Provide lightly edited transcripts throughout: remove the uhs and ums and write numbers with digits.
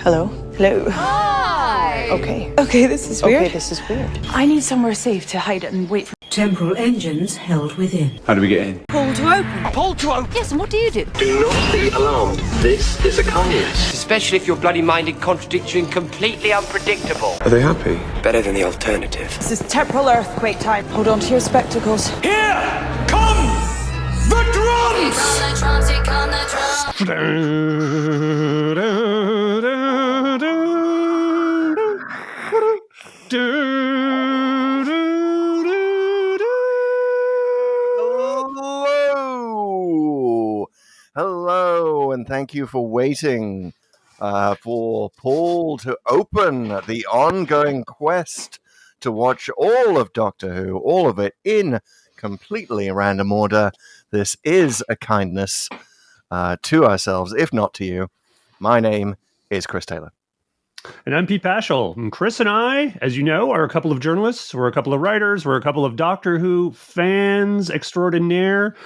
Hello? Hello. Hi! Okay, this is weird. Okay, this is weird. I need somewhere safe to hide and wait for... Temporal engines held within. How do we get in? Pull to open. Pull to open! Yes, and what do you do? Do not be alarmed. This is a kindness. Especially if your bloody-minded contradictory and completely unpredictable. Are they happy? Better than the alternative. This is temporal earthquake time. Hold on to your spectacles. Here come the drums! Hello, and thank you for waiting for Paul to open the ongoing quest to watch all of Doctor Who, all of it in completely random order. This is a kindness to ourselves, if not to you. My name is Chris Taylor. And I'm Pete Paschal. And Chris and I, as you know, are a couple of journalists. We're a couple of writers. We're a couple of Doctor Who fans extraordinaire.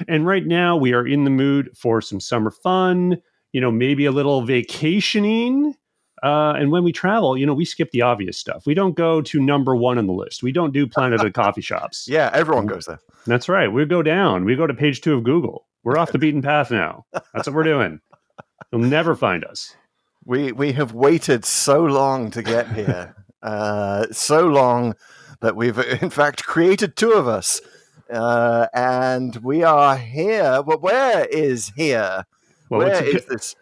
And right now we are in the mood for some summer fun, maybe a little vacationing. And when we travel, we skip the obvious stuff. We don't go to number one on the list. We don't do Planet of the Coffee Shops. Yeah, everyone goes there. That's right. We go down. We go to page 2 of Google. We're off the beaten path now. That's what we're doing. You'll never find us. We have waited so long to get here, so long that we've in fact created 2 of us, and we are here. But where is here? Well, where is this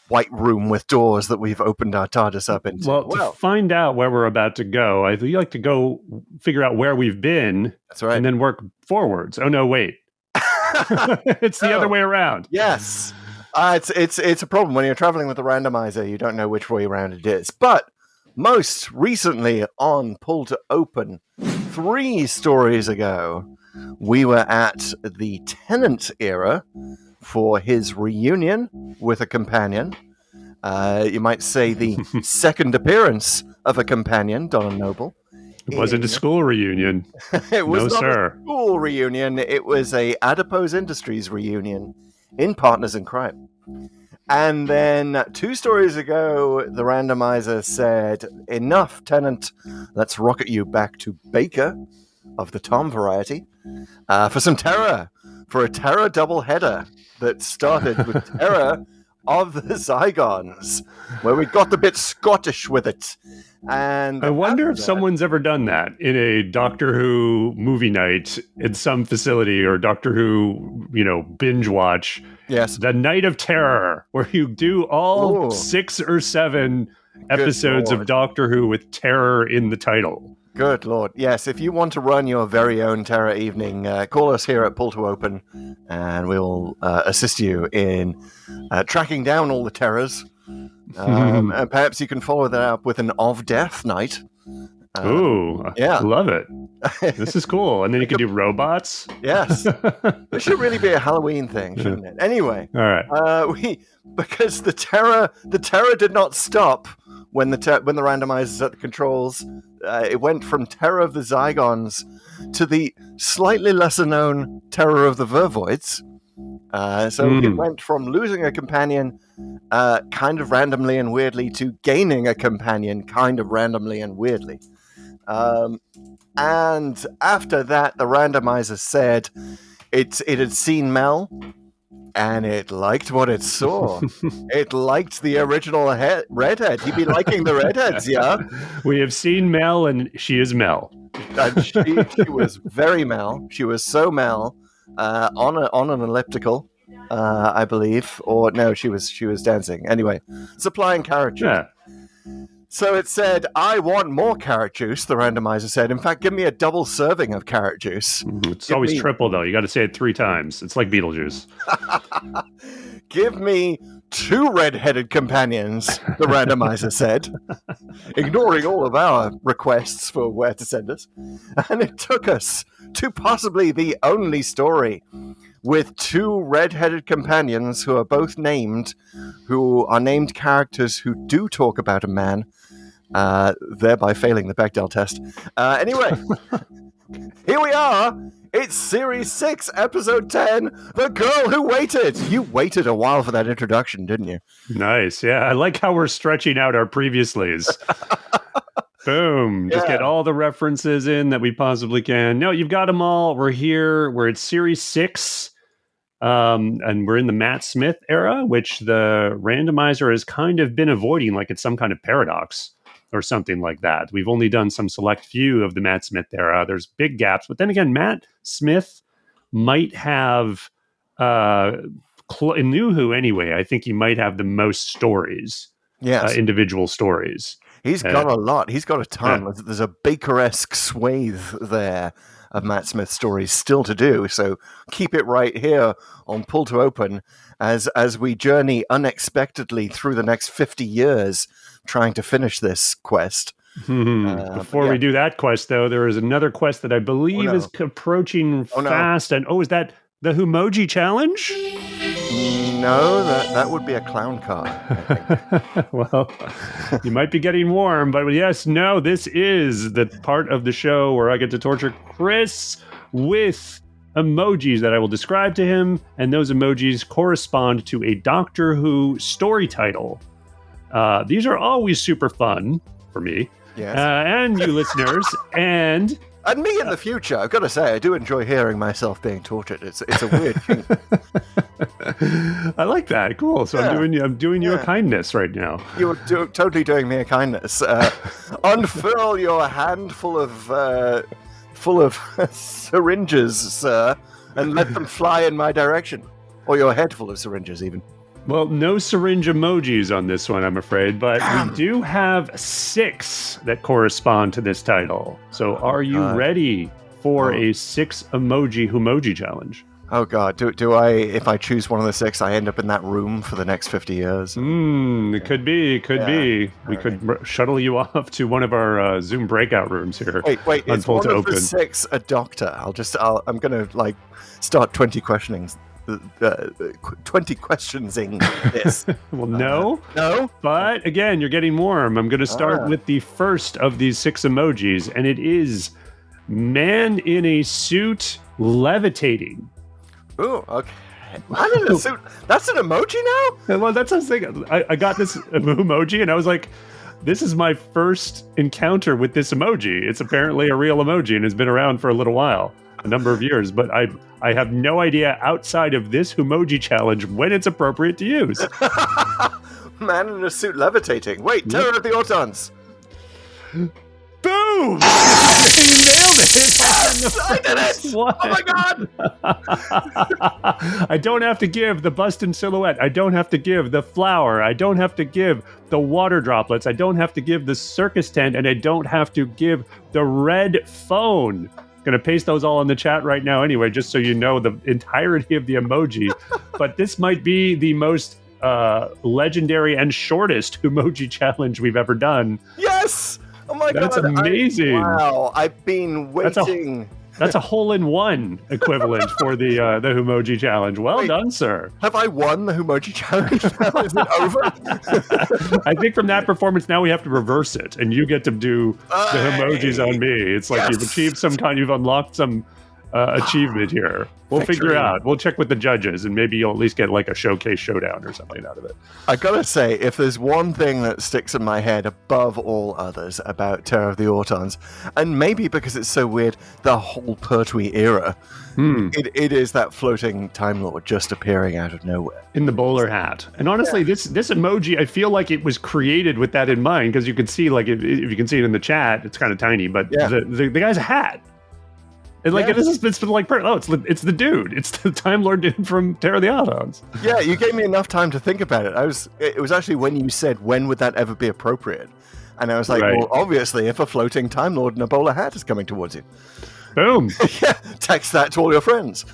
white room with doors that we've opened our TARDIS up into? Well, to find out where we're about to go, I like to go figure out where we've been. That's right, and then work forwards. Oh no, wait, it's the other way around. Yes. It's a problem when you're traveling with a randomizer. You don't know which way around it is. But most recently on Pull to Open, 3 stories ago, we were at the Tennant era for his reunion with a companion. You might say the second appearance of a companion, Donna Noble. It wasn't a school reunion. It was no, not sir. A school reunion. It was a Adipose Industries reunion in Partners in Crime. And then 2 stories ago, the randomizer said, enough, Tennant, let's rocket you back to Baker of the Tom variety for some Terror, for a Terror doubleheader that started with Terror of the Zygons, where we got a bit Scottish with it. And I wonder if someone's ever done that in a Doctor Who movie night in some facility, or Doctor Who, binge watch. Yes. The Night of Terror, where you do all 6 or 7 episodes of Doctor Who with terror in the title. Good Lord. Yes, if you want to run your very own Terror evening, call us here at Pull to Open, and we'll assist you in tracking down all the terrors. And perhaps you can follow that up with an of death night. Yeah, love it. This is cool. And then you can do robots. Yes, this should really be a Halloween thing, shouldn't it? Anyway, all right. Because the terror did not stop when the randomizers at the controls. It went from Terror of the Zygons to the slightly lesser known Terror of the Vervoids. So it went from losing a companion kind of randomly and weirdly to gaining a companion kind of randomly and weirdly. And after that, the randomizer said it had seen Mel, and it liked what it saw. It liked the original redhead. He'd be liking the redheads, yeah? We have seen Mel, and she is Mel. And she was very Mel. She was so Mel. On an elliptical, I believe, or no, she was dancing. Anyway, supplying carrot juice. Yeah. So it said, "I want more carrot juice." The randomizer said, "In fact, give me a double serving of carrot juice." It's always triple, though. You got to say it 3 times. It's like Beetlejuice. Give me 2 red-headed companions, the randomizer said, ignoring all of our requests for where to send us. And it took us to possibly the only story with 2 red-headed companions who are both named, who are named characters who do talk about a man, thereby failing the Bechdel test. Anyway, here we are It's Series 6, Episode 10, The Girl Who Waited. You waited a while for that introduction, didn't you? Nice. Yeah, I like how we're stretching out our previouslys. Boom. Just get all the references in that we possibly can. No, you've got them all. We're here. We're at Series 6. And we're in the Matt Smith era, which the randomizer has kind of been avoiding, like it's some kind of paradox or something like that. We've only done some select few of the Matt Smith era. There's big gaps. But then again, Matt Smith might have, in New Who anyway, I think he might have the most stories. Yes. Individual stories. He's got a lot. He's got a ton. Yeah. There's a Baker-esque swathe there of Matt Smith stories still to do. So keep it right here on Pull to Open as we journey unexpectedly through the next 50 years trying to finish this quest. Before we do that quest, though, there is another quest that I believe is approaching fast. And is that the Whomoji challenge? No, that would be a clown car, I think. Well, you might be getting warm, but yes, no, this is the part of the show where I get to torture Chris with emojis that I will describe to him, and those emojis correspond to a Doctor Who story title. These are always super fun for me, and you listeners, and me in the future. I've got to say, I do enjoy hearing myself being tortured. It's a weird thing. I like that. Cool. So I'm doing you a kindness right now. You're totally doing me a kindness. Unfurl your hand full of syringes, sir, and let them fly in my direction. Or your head full of syringes, even. Well, no syringe emojis on this one, I'm afraid, but we do have 6 that correspond to this title. So are you ready for a 6 emoji Whomoji challenge? Oh God, do I, if I choose one of the 6, I end up in that room for the next 50 years? It could be. We could shuttle you off to one of our Zoom breaking rooms here. Wait, is one of the 6 a doctor? I'm going to start 20 questionings. 20 questionsing this. Well, no. But again, you're getting warm. I'm going to start with the first of these 6 emojis, and it is man in a suit levitating. Ooh, okay. Man in a suit. That's an emoji now? Well, that's what I was thinking. I got this emoji, and I was like, this is my first encounter with this emoji. It's apparently a real emoji, and it's been around for a little while. A number of years, but I have no idea outside of this Whomoji challenge when it's appropriate to use. Man in a suit levitating. Wait, Terror of the Autons. Boom! You nailed it! Yes! I did it! What? Oh my God! I don't have to give the bust and silhouette. I don't have to give the flower. I don't have to give the water droplets. I don't have to give the circus tent, and I don't have to give the red phone. Going to paste those all in the chat right now anyway, just so you know the entirety of the emoji. But this might be the most legendary and shortest Whomoji challenge we've ever done. Yes! Oh my God. That's amazing. Wow, I've been waiting. That's a hole-in-one equivalent for the Whomoji challenge. Well done, sir. Have I won the Whomoji challenge now? Is it over? I think from that performance, now we have to reverse it, and you get to do the emojis on me. It's like you've achieved you've unlocked some achievement here. We'll figure it out. We'll check with the judges, and maybe you'll at least get like a showcase showdown or something out of it. I gotta say, if there's one thing that sticks in my head above all others about Terror of the Autons, and maybe because it's so weird, the whole Pertwee era, it is that floating Time Lord just appearing out of nowhere. In the bowler hat. And honestly, this emoji, I feel like it was created with that in mind, because you can see, like, if you can see it in the chat, it's kind of tiny, but the guy's a hat. And like it's like it's the dude. It's the Time Lord dude from Terror of the Autons. Yeah, you gave me enough time to think about it. It was actually when you said, when would that ever be appropriate? And I was like, well, obviously, if a floating Time Lord in a bowler hat is coming towards you. Boom. Text that to all your friends.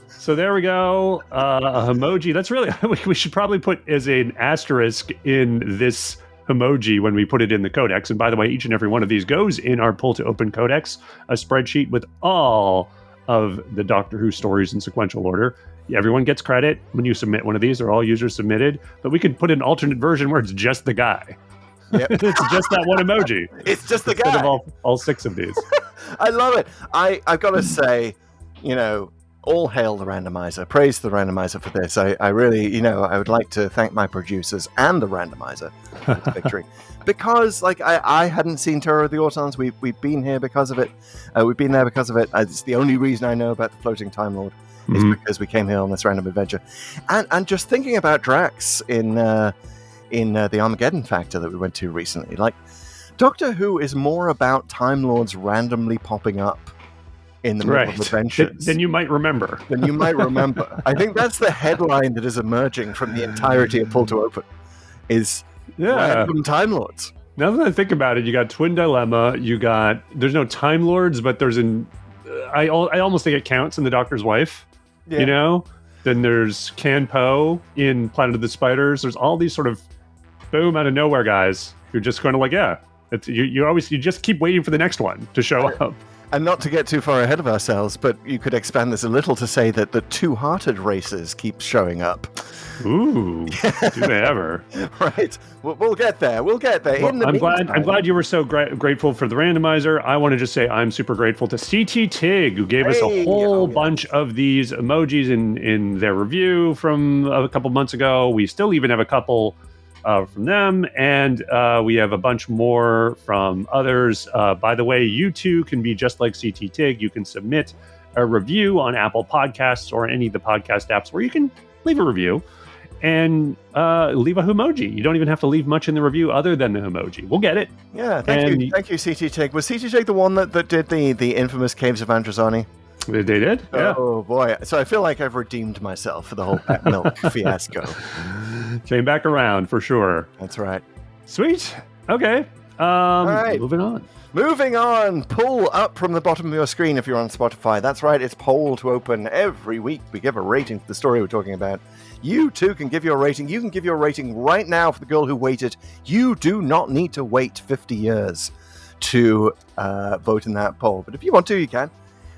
So there we go. A Whomoji. That's really, we should probably put as an asterisk in this Whomoji when we put it in the codex. And by the way, each and every one of these goes in our Pull to Open codex, a spreadsheet with all of the Doctor Who stories in sequential order. Everyone gets credit when you submit one of these. They're all user submitted, but we could put an alternate version where it's just the guy. Yep. It's just that one emoji. It's just the guy. Instead of all 6 of these. I love it. I've got to say, all hail the randomizer. Praise the randomizer for this. I really, I would like to thank my producers and the randomizer for this victory. Because, I hadn't seen Terror of the Autons. We've been here because of it. We've been there because of it. It's the only reason I know about the Floating Time Lord is because we came here on this random adventure. And just thinking about Drax in the Armageddon Factor that we went to recently, Doctor Who is more about Time Lords randomly popping up in the middle of adventures. Then you might remember. I think that's the headline that is emerging from the entirety of Pull to Open, is random Time Lords. Now that I think about it, you got Twin Dilemma, there's no Time Lords, but there's I almost think it counts in The Doctor's Wife, Then there's Can Po in Planet of the Spiders. There's all these sort of boom out of nowhere guys. You're just going to you just keep waiting for the next one to show up. And not to get too far ahead of ourselves, but you could expand this a little to say that the two-hearted races keep showing up. Ooh, do they ever? Right. We'll get there. Well, I'm glad you were so grateful for the randomizer. I want to just say I'm super grateful to CT Tig, who gave us a whole bunch of these emojis in their review from a couple months ago. We still even have a couple from them, and we have a bunch more from others. By the way, you too can be just like CT Tig. You can submit a review on Apple Podcasts or any of the podcast apps where you can leave a review and leave a Whomoji. You don't even have to leave much in the review other than the Whomoji. We'll get it. Yeah, thank you, CT Tig. Was CT Tig the one that did the infamous Caves of Androzani? They did? Yeah. Oh, boy. So I feel like I've redeemed myself for the whole Pet Milk fiasco. Came back around, for sure. That's right. Sweet. Okay. All right. Moving on. Pull up from the bottom of your screen if you're on Spotify. That's right. It's Poll to Open. Every week we give a rating for the story we're talking about. You too can give your rating. You can give your rating right now for The Girl Who Waited. You do not need to wait 50 years to vote in that poll. But if you want to, you can.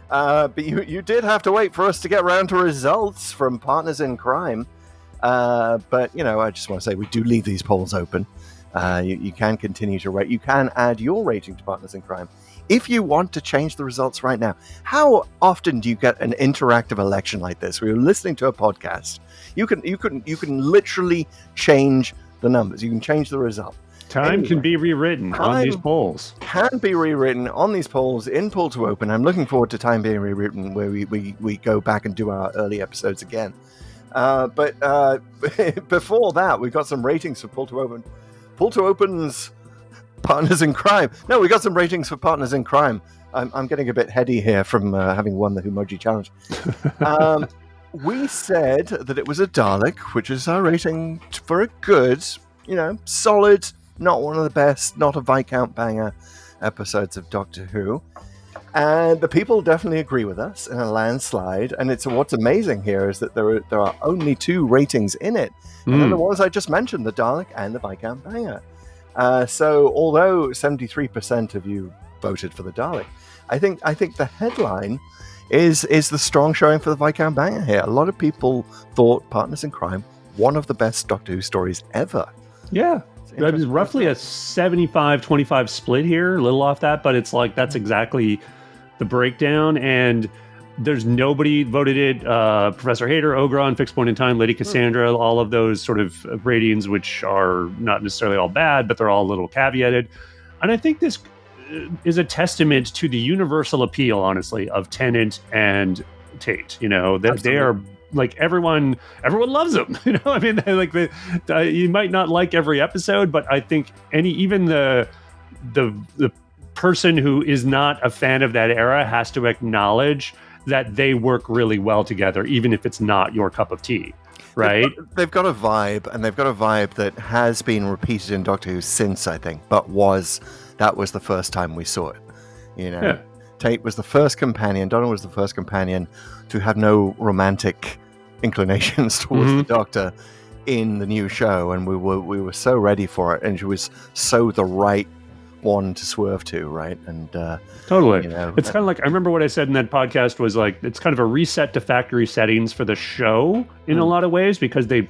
But you did have to wait for us to get around to results from Partners in Crime. But, I just want to say we do leave these polls open. You can continue to rate. You can add your rating to Partners in Crime. If you want to change the results right now, how often do you get an interactive election like this? We were listening to a podcast. You can literally change the numbers. You can change the result. Time can be rewritten on these polls. Can be rewritten on these polls in Pull to Open. I'm looking forward to time being rewritten where we go back and do our early episodes again. But before that, we've got some ratings for Pull to Open. Pull to Open's Partners in Crime. No, we got some ratings for Partners in Crime. I'm getting a bit heady here from having won the Whomoji Challenge. We said that it was a Dalek, which is our rating for a good, solid, not one of the best, not a Viscount banger episodes of Doctor Who. And the people definitely agree with us in a landslide. And what's amazing here is that there are only 2 ratings in it. And then the ones I just mentioned, the Dalek and the Viscount banger. So although 73% of you voted for the Dalek, I think the headline is the strong showing for the Viscount banger here. A lot of people thought Partners in Crime one of the best Doctor Who stories ever. Yeah. It was roughly a 75-25 split here, a little off that, but it's that's exactly the breakdown. And there's nobody voted it. Professor Hader, Ogron, Fixed Point in Time, Lady Cassandra, all of those sort of ratings, which are not necessarily all bad, but they're all a little caveated. And I think this is a testament to the universal appeal, honestly, of Tennant and Tate. That they are everyone loves them. I mean, you might not like every episode, but I think even the person who is not a fan of that era has to acknowledge that they work really well together, even if it's not your cup of tea, right? They've got a vibe, and they've got a vibe that has been repeated in Doctor Who since, I think, but that was the first time we saw it. Yeah. Tate was the first companion, Donna was the first companion to have no romantic inclinations towards the Doctor in the new show, and we were so ready for it, and she was so the right one to swerve to, right? And Totally. you know, It's kind of like, I remember what I said in that podcast was like, it's kind of a reset to factory settings for the show in a lot of ways, because they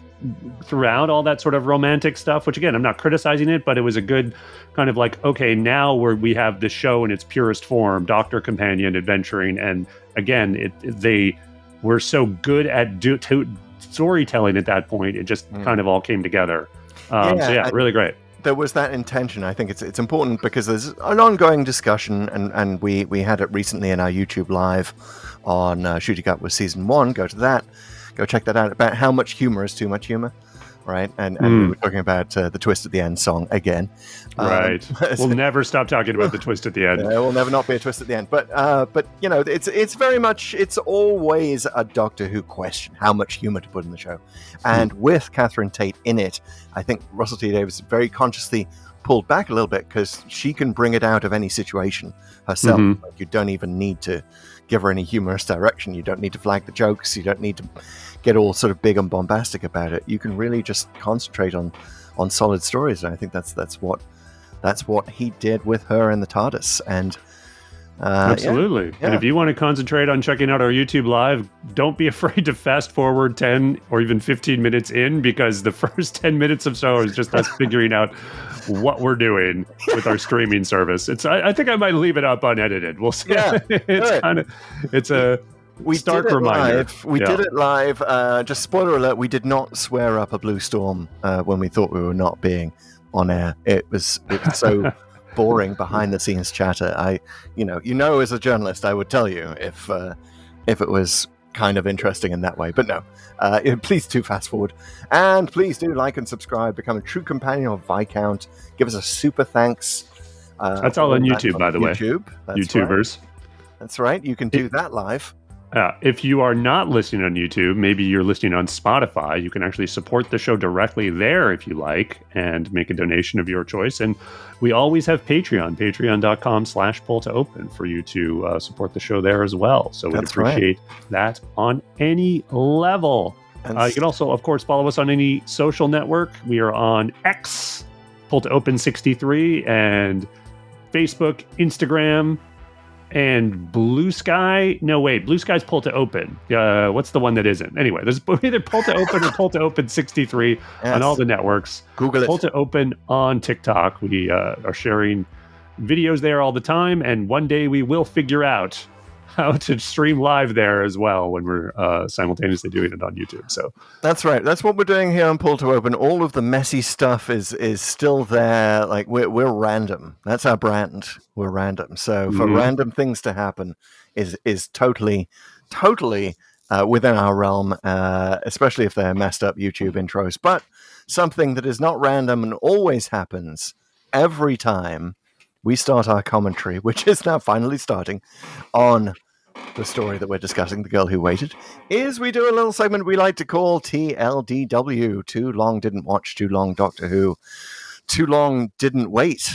threw out all that sort of romantic stuff, which again, I'm not criticizing it, but it was a good kind of like, okay, now we have the show in its purest form, Doctor Companion adventuring. And again, they were so good at storytelling at that point. It just kind of all came together. So yeah, really great. There was that intention. I think it's important because there's an ongoing discussion, and we had it recently in our YouTube live on Shooting Up with Season 1. Go to that. Go check that out, about how much humor is too much humor, right? And we were talking about the twist at the end song again. Right. We'll never stop talking about the twist at the end. There will never not be a twist at the end. But you know, it's very much, it's always a Doctor Who question, how much humor to put in the show. And with Catherine Tate in it, I think Russell T Davies very consciously pulled back a little bit, because she can bring it out of any situation herself. Like, you don't even need to give her any humorous direction. You don't need to flag the jokes. You don't need to get all sort of big and bombastic about it. You can really just concentrate on solid stories. And I think that's what he did with her in the TARDIS. And absolutely. Yeah. And if you want to concentrate on checking out our YouTube live, don't be afraid to fast forward 10 or even 15 minutes in, because the first 10 minutes of so is just us figuring out what we're doing with our streaming service. I think I might leave it up unedited. We'll see. Yeah, it's a stark reminder. We did it live. Just spoiler alert, we did not swear up a blue storm when we thought we were not being on air. It was so boring behind the scenes chatter. As a journalist, I would tell you if it was kind of interesting in that way, but no. Please do fast forward, and please do like and subscribe, become a true companion of Viscount, give us a super thanks. That's all on YouTube, by the way. That's YouTubers. Right. That's right. You can do that live. If you are not listening on YouTube, maybe you're listening on Spotify, you can actually support the show directly there if you like, and make a donation of your choice. And we always have patreon.com/pull-to-open for you to support the show there as well. So we'd appreciate that on any level. You can also, of course, follow us on any social network. We are on X, Pull-to-Open63, and Facebook, Instagram, and Blue Sky. No, wait, Blue Sky's Pull to Open. What's the one that isn't? Anyway, there's either Pull to Open or Pull to Open 63 on all the networks. Google it. Pull to Open on TikTok. We are sharing videos there all the time, and one day we will figure out how to stream live there as well when we're simultaneously doing it on YouTube. So that's right. That's what we're doing here on Pull to Open. All of the messy stuff is still there. Like we're random. That's our brand. We're random. So for random things to happen is totally within our realm, especially if they're messed up YouTube intros. But something that is not random and always happens every time we start our commentary, which is now finally starting on the story that we're discussing, The Girl Who Waited, is we do a little segment we like to call TLDW. Too long didn't watch, too long Doctor Who, too long didn't wait,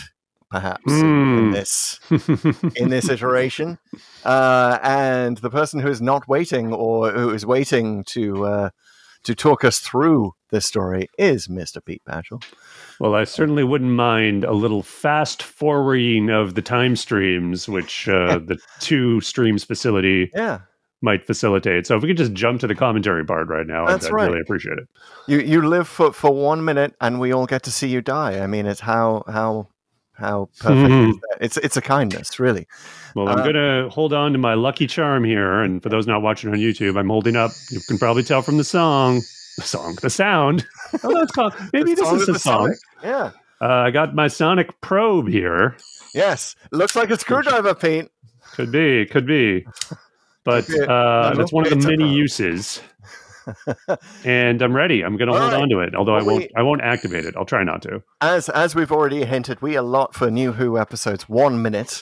perhaps, in this iteration. And the person who is not waiting, or who is waiting to talk us through this story, is Mr. Pete Batchel. Well, I certainly wouldn't mind a little fast forwarding of the time streams, which the two streams facility might facilitate. So if we could just jump to the commentary part right now, I'd really appreciate it. You live for 1 minute, and we all get to see you die. I mean, it's how perfect is that? It's a kindness, really. Well, I'm going to hold on to my lucky charm here, and for those not watching on YouTube, I'm holding up. You can probably tell from the sound. Oh, that's called. Maybe this is a song. Yeah. I got my sonic probe here. Yes, looks like a screwdriver, Pete. Could be. But that's one of the many uses. And I'm ready. I'm going to hold on to it, although I won't activate it. I'll try not to. As we've already hinted, we allot for New Who episodes 1 minute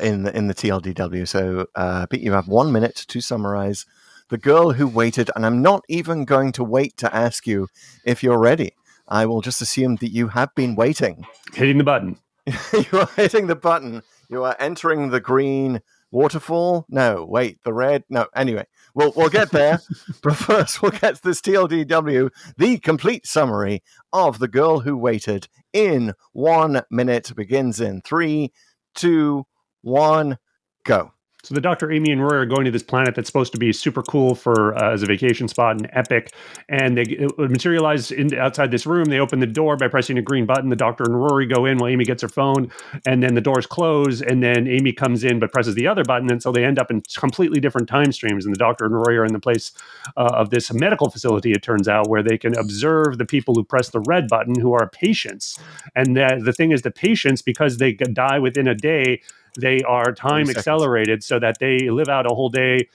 in the TLDW. So, Pete, you have 1 minute to summarize The Girl Who Waited, and I'm not even going to wait to ask you if you're ready. I will just assume that you have been waiting. Hitting the button. You are hitting the button. You are entering the green waterfall. No, wait, the red. No, anyway, We'll get there. But first, we'll get to this TLDW, the complete summary of The Girl Who Waited in 1 minute. Begins in 3, 2, 1, go. So the Doctor, Amy, and Rory are going to this planet that's supposed to be super cool for as a vacation spot and epic. And it materialize outside this room. They open the door by pressing a green button. The Doctor and Rory go in while Amy gets her phone. And then the doors close. And then Amy comes in but presses the other button. And so they end up in completely different time streams. And the Doctor and Rory are in the place of this medical facility, it turns out, where they can observe the people who press the red button, who are patients. And the thing is, the patients, because they die within a day, they are time accelerated so that they live out a whole day,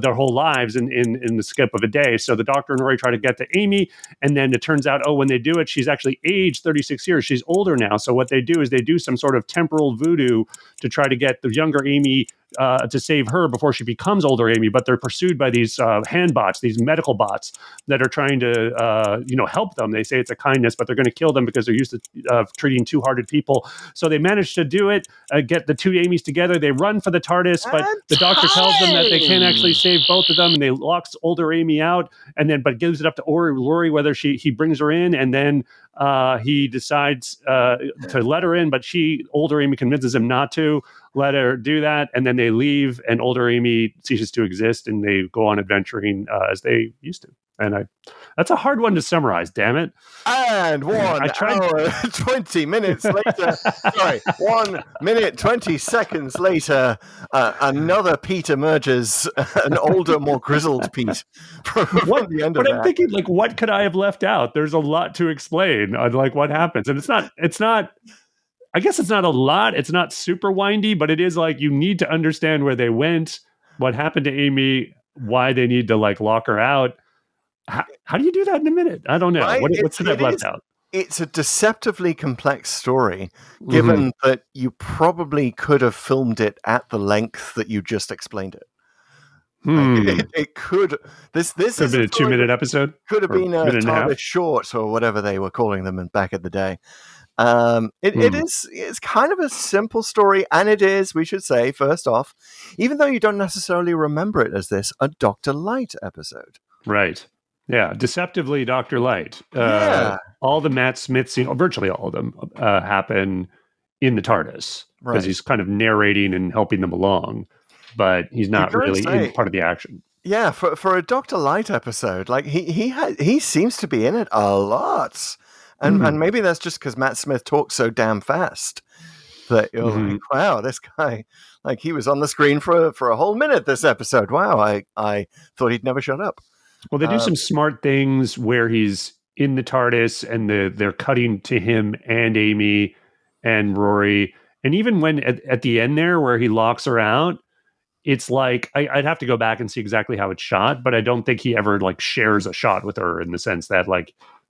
their whole lives in the skip of a day. So the Doctor and Rory try to get to Amy, and then it turns out, when they do it, she's actually aged 36 years. She's older now. So what they do is they do some sort of temporal voodoo to try to get the younger Amy to save her before she becomes older Amy. But they're pursued by these hand bots, these medical bots that are trying to help them. They say it's a kindness, but they're going to kill them because they're used to treating two-hearted people. So they manage to do it, get the two Amys together. They run for the TARDIS, but the Doctor tells them that they can't actually save both of them, and they locks older Amy out, and then but gives it up to Rory whether he brings her in, and then he decides to let her in, but older Amy convinces him not to let her do that, and then they leave, and older Amy ceases to exist, and they go on adventuring as they used to. And that's a hard one to summarize, damn it. And 1 hour, 20 minutes later, sorry, 1 minute, 20 seconds later, another Pete emerges, an older, more grizzled Pete from the end of that. But I'm thinking, what could I have left out? There's a lot to explain on, what happens. And it's not, I guess it's not a lot. It's not super windy, but it is you need to understand where they went, what happened to Amy, why they need to lock her out. How do you do that in a minute? I don't know. Right? What could I have left out? It's a deceptively complex story, given that you probably could have filmed it at the length that you just explained it. It could. This could have been a 2-minute episode. Could have been a TARDIS short or whatever they were calling them back in the day. It's kind of a simple story, and it is, we should say, first off, even though you don't necessarily remember it as this, a Dr. Lite episode. Right. Yeah, deceptively Dr. Lite. All the Matt Smith scenes, virtually all of them, happen in the TARDIS, because he's kind of narrating and helping them along, but he's not really in part of the action. Yeah, for a Dr. Lite episode, he seems to be in it a lot. And maybe that's just because Matt Smith talks so damn fast that you're like, wow, this guy, he was on the screen for a whole minute this episode. Wow, I thought he'd never shut up. Well, they do some smart things where he's in the TARDIS and they're cutting to him and Amy and Rory. And even when at the end there where he locks her out, it's I'd have to go back and see exactly how it's shot, but I don't think he ever shares a shot with her in the sense that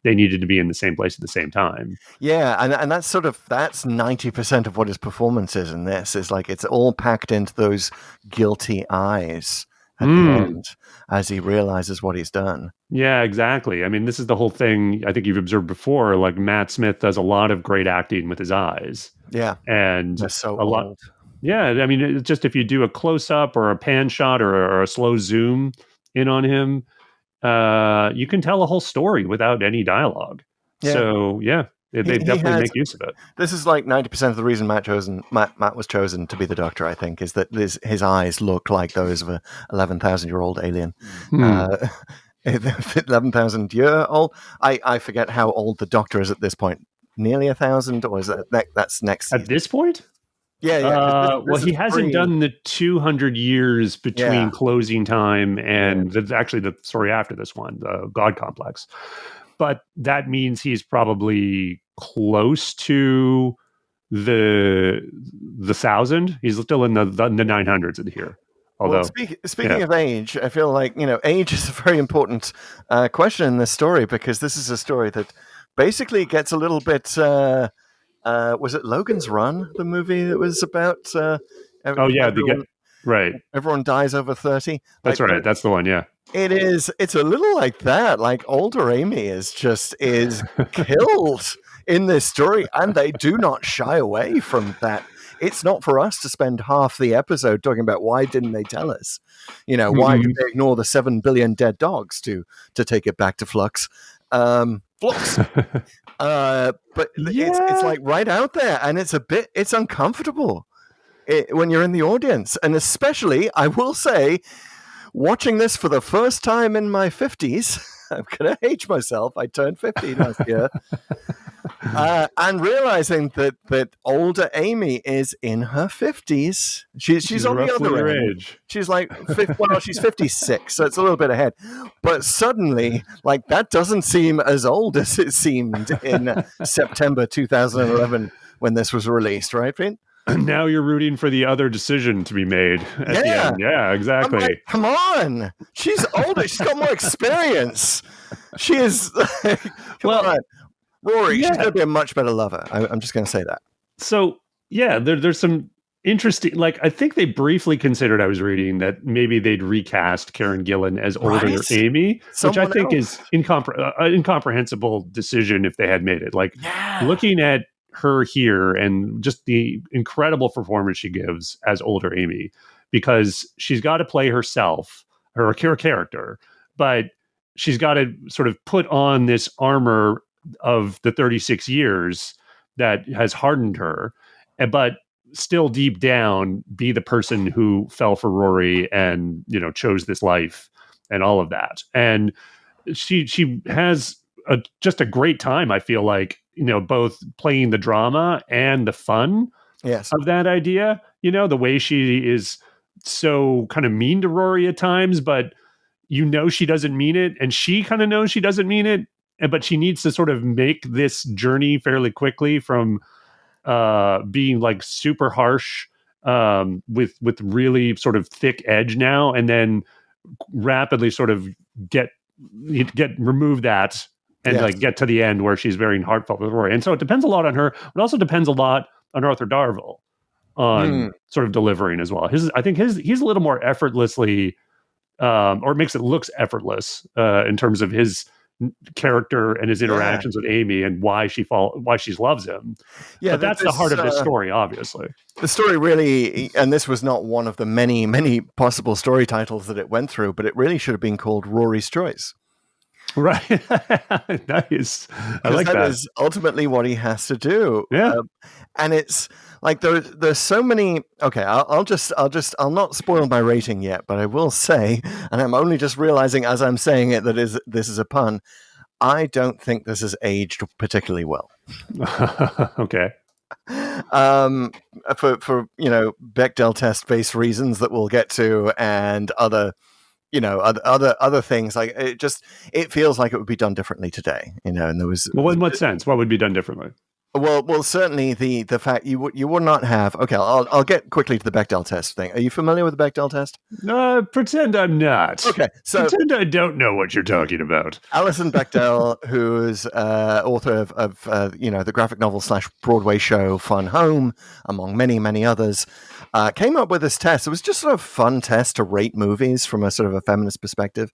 they needed to be in the same place at the same time. Yeah, and that's that's 90% of what his performance is in this, is it's all packed into those guilty eyes at the end as he realizes what he's done. Yeah, exactly. I mean, this is the whole thing I think you've observed before. Matt Smith does a lot of great acting with his eyes. Yeah. And that's so a lot. Yeah, I mean, it's just if you do a close-up or a pan shot or a slow zoom in on him, you can tell a whole story without any dialogue. Yeah. So, yeah, they definitely make use of it. This is 90% of the reason Matt was chosen to be the Doctor, I think, is that his eyes look like those of a 11,000-year-old alien. 11,000-year-old. I forget how old the Doctor is at this point. Nearly 1,000, or is that's next season? At this point? Yeah. Well, he hasn't done the 200 years between closing time and actually the story after this one, the God Complex. But that means he's probably close to the 1,000. He's still in the 900s in here. Although, speaking of age, I feel age is a very important question in this story, because this is a story that basically gets a little bit. Was it Logan's Run, the movie that was about? Right. Everyone dies over 30. That's right. That's the one. Yeah. It is. It's a little like that. Older Amy is killed in this story, and they do not shy away from that. it's not for us to spend half the episode talking about why didn't they tell us? Why did they ignore the 7 billion dead dogs to take it back to Flux? Flux. But it's like right out there, and it's uncomfortable when you're in the audience, and especially, I will say, watching this for the first time in my 50s, I'm going to age myself. I turned 50 last year. And realizing that older Amy is in her 50s. She's on the other age. She's like, she's 56, so it's a little bit ahead. But suddenly, like, that doesn't seem as old as it seemed in September 2011 when this was released, right, Pete? Now you're rooting for the other decision to be made at the end. Yeah, exactly. Like, come on. She's older. She's got more experience. She is. Come on. Rory, she's going to be a much better lover. I'm just going to say that. So, yeah, there's some interesting, like, I think they briefly considered, I was reading, that maybe they'd recast Karen Gillan as older Amy, which I think is an incomprehensible decision if they had made it. Like, looking at her here and just the incredible performance she gives as older Amy, because she's got to play herself, her character, but she's got to sort of put on this armor of the 36 years that has hardened her, but still deep down be the person who fell for Rory and, chose this life and all of that. And she has just a great time, I feel like, both playing the drama and the fun of that idea. The way she is so kind of mean to Rory at times, but she doesn't mean it, and she kind of knows she doesn't mean it, but she needs to sort of make this journey fairly quickly from being like super harsh with really sort of thick edge now, and then rapidly sort of remove that and like get to the end where she's very heartfelt with Rory. And so it depends a lot on her, but also depends a lot on Arthur Darvill on sort of delivering as well. I think he's a little more effortlessly, or makes it looks effortless in terms of his character and his interactions with Amy and why she loves him. Yeah, but that's the heart of this story, obviously. The story really, and this was not one of the many, many possible story titles that it went through, but it really should have been called Rory's Choice. Right. Nice. I like that. That is ultimately what he has to do. Yeah. And it's like there's so many. Okay, I'll not spoil my rating yet, but I will say, and I'm only just realizing as I'm saying it that this is a pun. I don't think this has aged particularly well. Okay. For Bechdel test based reasons that we'll get to, and other things, like it feels like it would be done differently today, and there was. Well, in what sense? What would be done differently? Well, certainly the fact you would not have. Okay, I'll get quickly to the Bechdel test thing. Are you familiar with the Bechdel test? Pretend I'm not. Okay, so pretend I don't know what you're talking about. Alison Bechdel, who's author of the graphic novel / Broadway show Fun Home, among many, many others, came up with this test. It was just sort of a fun test to rate movies from a sort of a feminist perspective,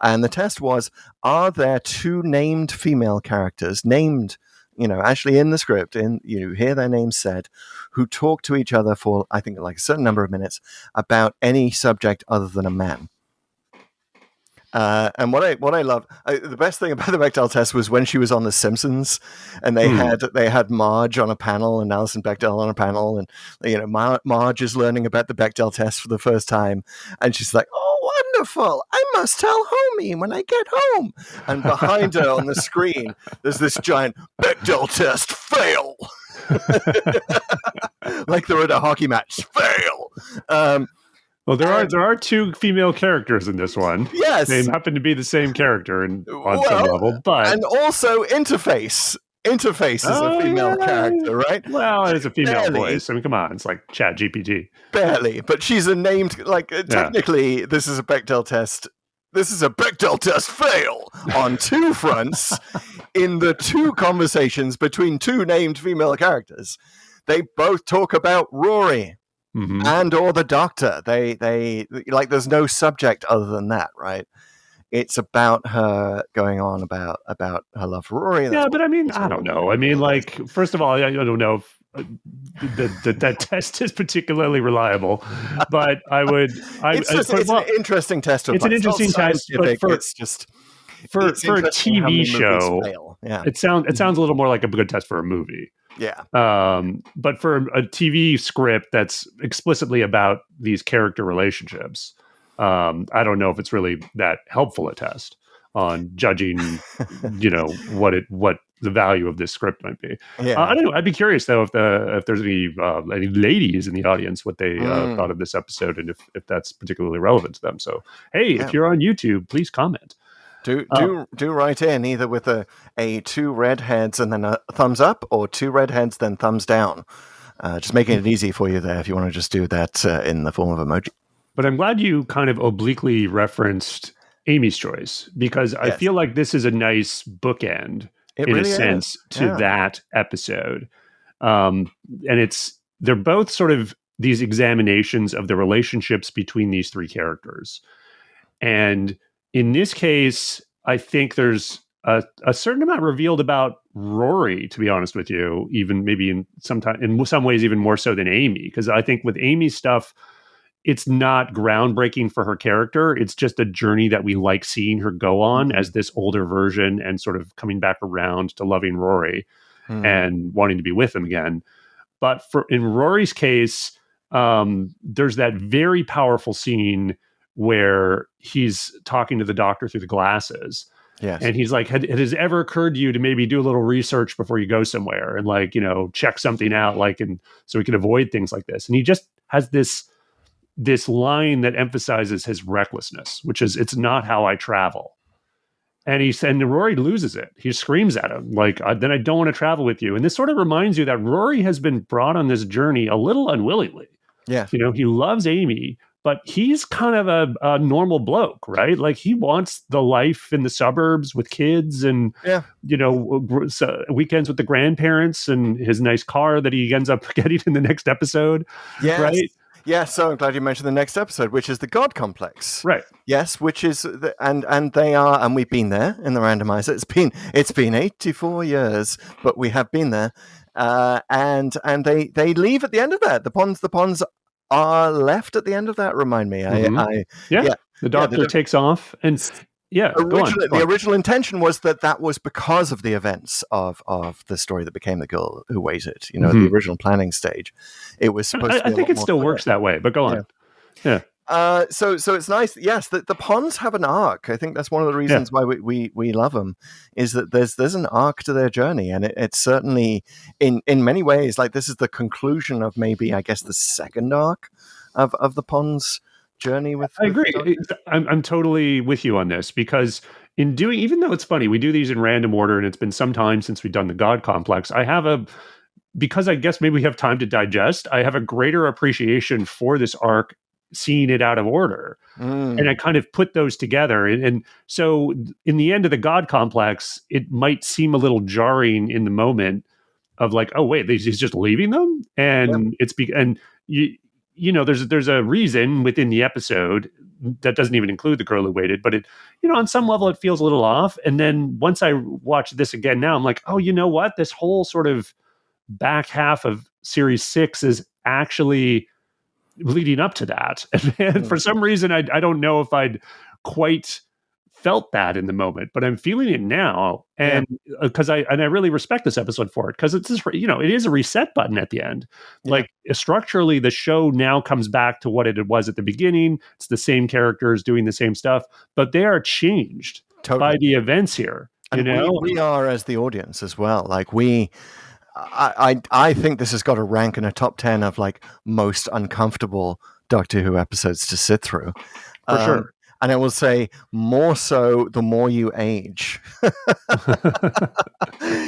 and the test was: are there two named female characters named? Actually in the script, you hear their names said, who talk to each other for, I think, like a certain number of minutes about any subject other than a man. And what I love, the best thing about the Bechdel test was when she was on The Simpsons, and they had Marge on a panel and Alison Bechdel on a panel, and Marge is learning about the Bechdel test for the first time, and she's like, "Oh, wonderful! I must tell Homie when I get home." And behind her on the screen, there's this giant Bechdel test fail, like they're at a hockey match. Fail. Well, there are two female characters in this one. Yes, they happen to be the same character on some level, but and also Interface. Interface is a female character, right? Well, it's a female voice. I mean, come on, it's like Chat GPT. Barely, but she's a named. Technically, this is a Bechdel test. This is a Bechdel test fail on two fronts. In the two conversations between two named female characters, they both talk about Rory. Mm-hmm. And or the Doctor. They like there's no subject other than that, right? It's about her going on about her love for Rory. Yeah, but I mean, I don't know. I mean, like, first of all, I don't know if that test is particularly reliable, but It's an interesting test. It's an interesting test, but it's just for it's a interesting how many TV movies show, fail. Yeah, it sounds a little more like a good test for a movie. yeah. But for a TV script that's explicitly about these character relationships, I don't know if it's really that helpful a test on judging, what the value of this script might be. Yeah. I don't know. I'd be curious though if there's any ladies in the audience what they thought of this episode and if that's particularly relevant to them. So hey, if you're on YouTube, please comment. Do write in either with a 2 redheads and then a thumbs up, or 2 redheads then thumbs down. Just making it easy for you there if you want to just do that in the form of emoji. But I'm glad you kind of obliquely referenced Amy's choice, because I feel like this is a nice bookend in a sense to that episode. And they're both sort of these examinations of the relationships between these 3 characters. And in this case, I think there's a certain amount revealed about Rory, to be honest with you, even maybe in some ways even more so than Amy, because I think with Amy's stuff, it's not groundbreaking for her character. It's just a journey that we like seeing her go on as this older version and sort of coming back around to loving Rory and wanting to be with him again. But in Rory's case, there's that very powerful scene where he's talking to the doctor through the glasses. Yes. And he's like, it has ever occurred to you to maybe do a little research before you go somewhere and check something out, and so we can avoid things like this. And he just has this line that emphasizes his recklessness, which is, it's not how I travel. And Rory loses it. He screams at him then I don't want to travel with you. And this sort of reminds you that Rory has been brought on this journey a little unwillingly. Yeah. He loves Amy, but he's kind of a normal bloke, right? Like he wants the life in the suburbs with kids and, weekends with the grandparents and his nice car that he ends up getting in the next episode. Yes. Right. Yeah, so I'm glad you mentioned the next episode, which is the God Complex. Right. Yes, which is and they are, and we've been there in the randomizer. It's been 84 years, but we have been there, and they leave at the end of that. The ponds are left at the end of that. Remind me, The doctor takes off and. Yeah, the original intention was that was because of the events of the story that became The Girl Who Waited. The original planning stage. It was supposed to be I think it still works that way, but go on. Yeah. So it's nice. Yes, the ponds have an arc. I think that's one of the reasons why we love them, is that there's an arc to their journey, and it's certainly in many ways like this is the conclusion of maybe, I guess, the second arc of the ponds journey with. I agree. I'm totally with you on this, because even though it's funny, we do these in random order, and it's been some time since we've done the God Complex. Because I guess maybe we have time to digest, I have a greater appreciation for this arc, seeing it out of order. And I kind of put those together. And so in the end of the God Complex, it might seem a little jarring in the moment of like, oh, wait, he's just leaving them? And there's a reason within the episode that doesn't even include The Girl Who Waited, but it, on some level it feels a little off. And then once I watch this again now, I'm like, oh, you know what? This whole sort of back half of series 6 is actually leading up to that. And for some reason, I don't know if I'd quite felt that in the moment, but I'm feeling it now. And because I really respect this episode for it, because it's just, it is a reset button at the end. Like structurally, the show now comes back to what it was at the beginning. It's the same characters doing the same stuff, but they are changed by the events here. And we are as the audience as well. Like I think this has got to rank in a top 10 of like most uncomfortable Doctor Who episodes to sit through. For sure. And I will say more so the more you age.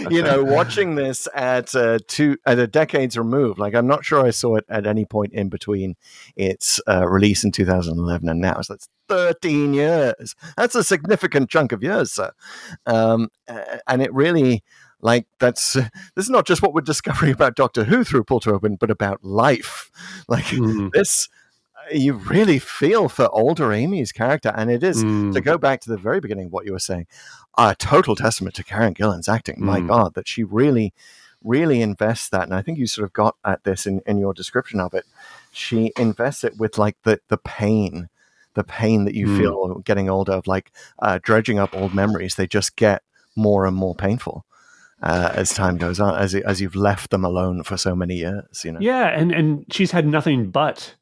Watching this at a decade's remove, like I'm not sure I saw it at any point in between its release in 2011 and now. So that's 13 years. That's a significant chunk of years, sir. And it really, this is not just what we're discovering about Doctor Who through Pull to Open, but about life. This, you really feel for older Amy's character, and it is, to go back to the very beginning of what you were saying, a total testament to Karen Gillan's acting. My God, that she really really invests that, and I think you sort of got at this in your description of it. She invests it with like the pain that you feel getting older, of like dredging up old memories. They just get more and more painful as time goes on, as you've left them alone for so many years. Yeah, and she's had nothing but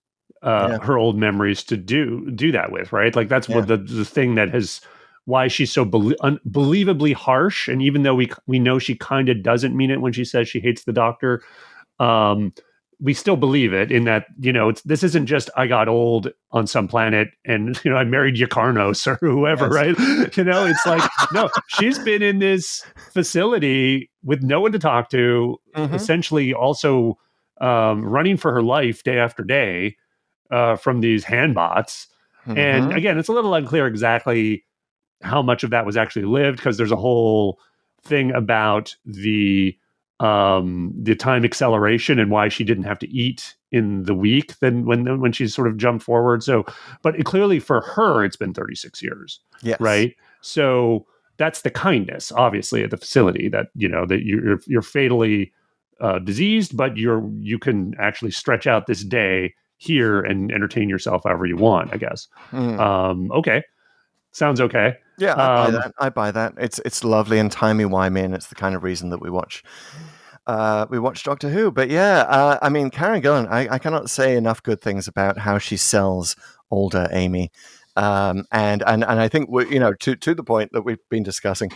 her old memories to do that with, right? Like that's what the thing that has why she's so unbelievably harsh. And even though we know she kind of doesn't mean it when she says she hates the Doctor, we still believe it in that, this isn't just I got old on some planet and, I married Yakarnos or whoever, right? It's like, no, she's been in this facility with no one to talk to, essentially also running for her life day after day from these handbots. And again, it's a little unclear exactly how much of that was actually lived, because there's a whole thing about the time acceleration and why she didn't have to eat in the week than when she's sort of jumped forward. So, but clearly for her, it's been 36 years, right? So that's the kindness, obviously, at the facility that that you're fatally diseased, but you can actually stretch out this day here and entertain yourself however you want, I guess. Okay, sounds okay. Yeah, I buy that. It's lovely and timey-wimey, and it's the kind of reason that we watch Doctor Who. But yeah, I mean, Karen Gillan, I cannot say enough good things about how she sells older Amy, and I think to the point that we've been discussing,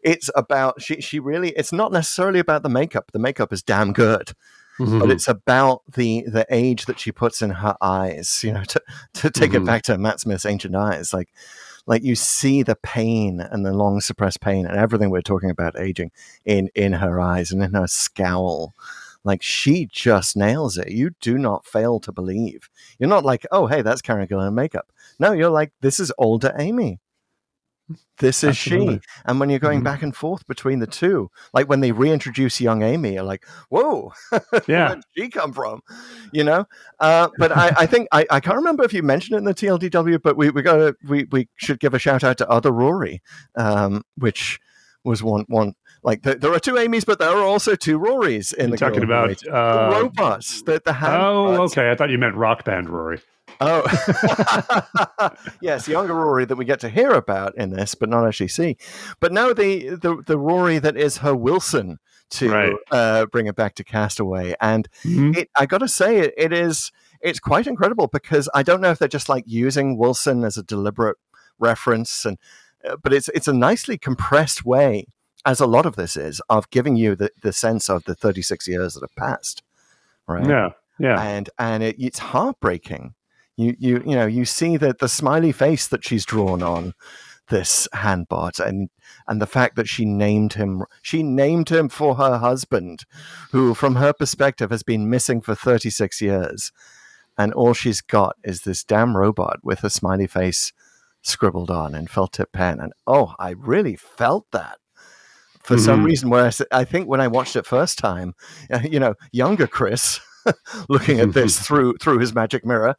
it's about she really. It's not necessarily about the makeup. The makeup is damn good. But it's about the age that she puts in her eyes. To take it back to Matt Smith's Ancient Eyes, like you see the pain and the long suppressed pain and everything we're talking about aging in her eyes and in her scowl. Like, she just nails it. You do not fail to believe. You're not like, oh, hey, that's Karen Gillan in makeup. No, you're like, this is older Amy. This is she. And when you're going back and forth between the two, like when they reintroduce young Amy, you're like, whoa, where did she come from? But I think I can't remember if you mentioned it in the TLDW, but we should give a shout out to Other Rory, which was one like there are two Amy's, but there are also two Rorys in the talking about the robots, the hand. Oh, okay. I thought you meant Rock Band Rory. Oh, yes, younger Rory that we get to hear about in this, but not actually see. But now the Rory that is her Wilson to bring it back to Castaway, and I got to say it's quite incredible, because I don't know if they're just like using Wilson as a deliberate reference, but it's a nicely compressed way, as a lot of this is, of giving you the sense of the 36 years that have passed, right? Yeah, and it's heartbreaking. You see that the smiley face that she's drawn on this handbot, and the fact that she named him for her husband, who from her perspective has been missing for 36 years, and all she's got is this damn robot with a smiley face scribbled on in felt tip pen. And I really felt that for some reason, where I think when I watched it first time, younger Chris looking at this through his magic mirror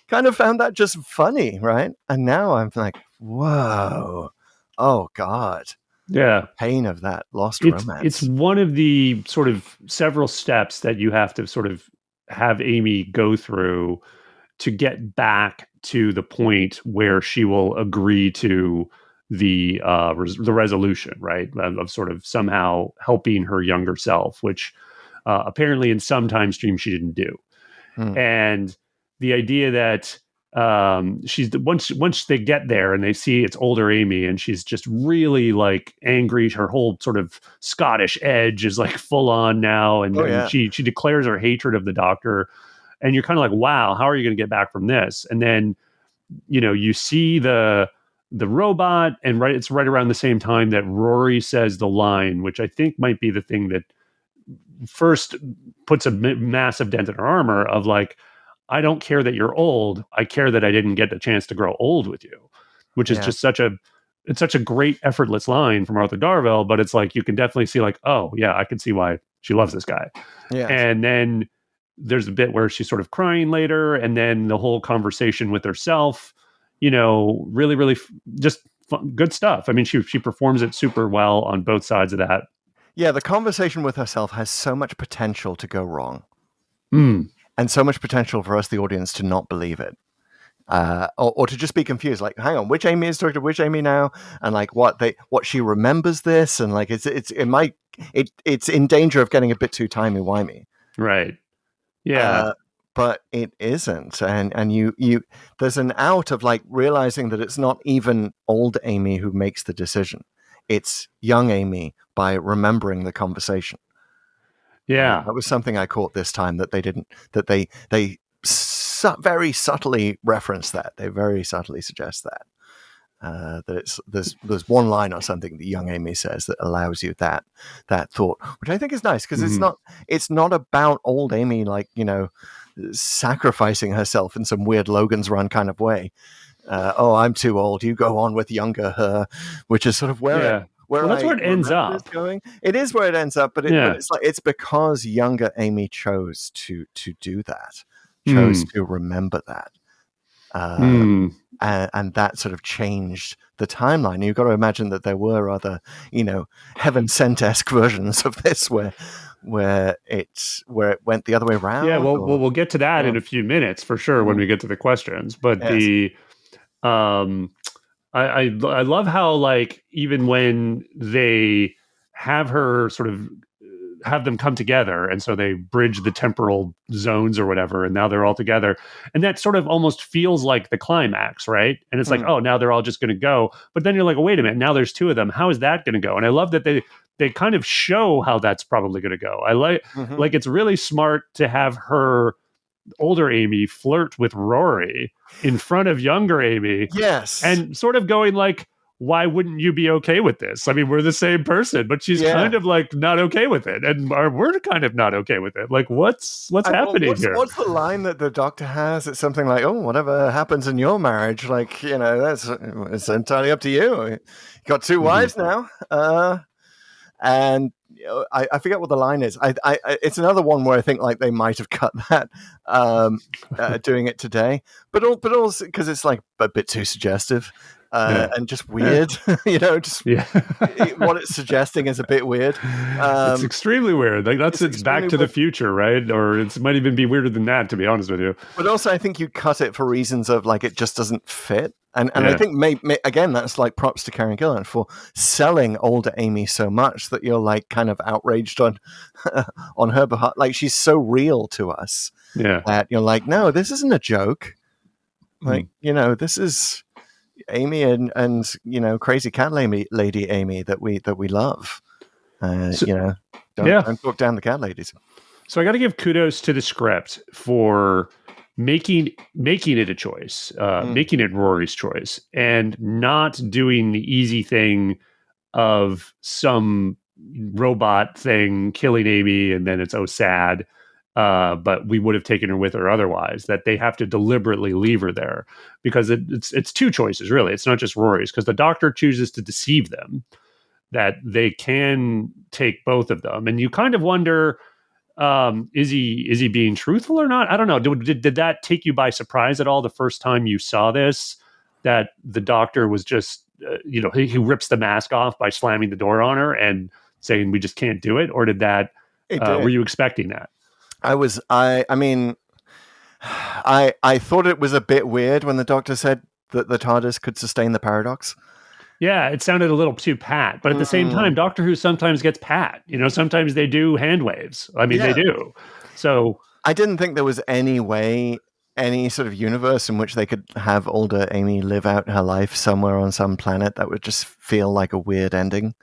kind of found that just funny, right? And now I'm like, whoa, oh God. Yeah. Pain of that lost romance. It's one of the sort of several steps that you have to sort of have Amy go through to get back to the point where she will agree to the resolution, right? Of sort of somehow helping her younger self, which apparently in some time stream she didn't do. And the idea that she's once they get there and they see it's older Amy and she's just really like angry, her whole sort of Scottish edge is like full on now, and she declares her hatred of the Doctor, and you're kind of like, wow, how are you going to get back from this? And then you see the robot, and it's right around the same time that Rory says the line, which I think might be the thing that first puts a massive dent in her armor of like, I don't care that you're old. I care that I didn't get the chance to grow old with you, which is just such a great effortless line from Arthur Darvill. But it's like, you can definitely see like, oh yeah, I can see why she loves this guy. Yeah. And then there's a bit where she's sort of crying later. And then the whole conversation with herself, really, really just good stuff. I mean, she performs it super well on both sides of that. Yeah, the conversation with herself has so much potential to go wrong, Mm. and so much potential for us, the audience, to not believe it. Or to just be confused, like, hang on, which Amy is talking to which Amy now, and like what she remembers this, and like it's in danger of getting a bit too timey-wimey. Right. Yeah. But it isn't, and you there's an out of like realizing that it's not even old Amy who makes the decision; it's young Amy by remembering the conversation. Yeah. That was something I caught this time that they didn't. That they very subtly reference that. They very subtly suggest that. That there's one line or something that young Amy says that allows you that thought, which I think is nice because it's not about old Amy, like, sacrificing herself in some weird Logan's Run kind of way. I'm too old, you go on with younger her, which is sort of where that's where it ends up. Going. It is where it ends up, but it's like it's because younger Amy chose to do that, chose to remember that. And that sort of changed the timeline. You've got to imagine that there were other, heaven sent-esque versions of this where it went the other way around. Yeah, we'll get to that in a few minutes for sure when we get to the questions. But I love how, like, even when they have her sort of have them come together, and so they bridge the temporal zones or whatever, and now they're all together, and that sort of almost feels like the climax, right? And it's like, oh, now they're all just going to go, but then you're like, oh, wait a minute, now there's two of them. How is that going to go? And I love that they kind of show how that's probably going to go. I like it's really smart to have her older Amy flirt with Rory in front of younger Amy, yes, and sort of going like, why wouldn't you be okay with this? I mean, we're the same person, but she's kind of like not okay with it, and we're kind of not okay with it. Like, what's happening here? What's the line that the Doctor has? It's something like, "Oh, whatever happens in your marriage, like, it's entirely up to you. You got two wives now." And I forget what the line is. It's another one where I think like they might have cut that doing it today, but also because it's like a bit too suggestive. And just weird, what it's suggesting is a bit weird. It's extremely weird. Like it's Back to the Future, right? Or it might even be weirder than that, to be honest with you. But also, I think you cut it for reasons of like it just doesn't fit. And I think again that's like props to Karen Gillan for selling older Amy so much that you're like kind of outraged on on her behalf. Like she's so real to us that you're like, no, this isn't a joke. Like this is Amy and crazy cat lady Amy that we love. Don't talk down the cat ladies. So I got to give kudos to the script for making it a choice, making it Rory's choice, and not doing the easy thing of some robot thing killing Amy and then it's sad. But we would have taken her with her otherwise. That they have to deliberately leave her there because it's two choices really. It's not just Rory's, because the Doctor chooses to deceive them that they can take both of them, and you kind of wonder, is he being truthful or not? I don't know. Did that take you by surprise at all the first time you saw this? That the Doctor was just he rips the mask off by slamming the door on her and saying we just can't do it, or did that? Were you expecting that? I thought it was a bit weird when the Doctor said that the TARDIS could sustain the paradox. Yeah, it sounded a little too pat, but at the same time, Doctor Who sometimes gets pat. Sometimes they do hand waves. I mean, they do. So I didn't think there was any way, any sort of universe in which they could have older Amy live out her life somewhere on some planet that would just feel like a weird ending.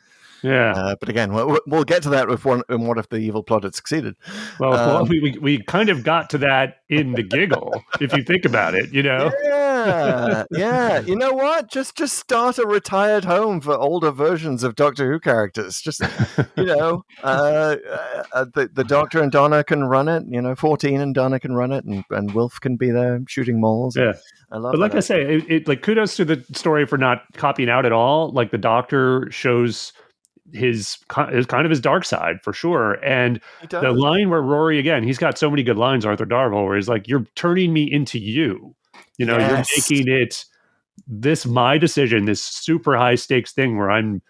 Yeah, but again, we'll get to that with what if the evil plot had succeeded. Well, we kind of got to that in the giggle, if you think about it. Yeah. You know what? Just start a retired home for older versions of Doctor Who characters. Just the Doctor and Donna can run it. 14 and Donna can run it, and Wilf can be there shooting moles. Yeah. I love. But like I say, it like kudos to the story for not copying out at all. Like the Doctor shows his kind of his dark side for sure, and the line where Rory, again, he's got so many good lines, Arthur Darvill, where he's like, you're turning me into you, you're making it my decision, this super high stakes thing where I'm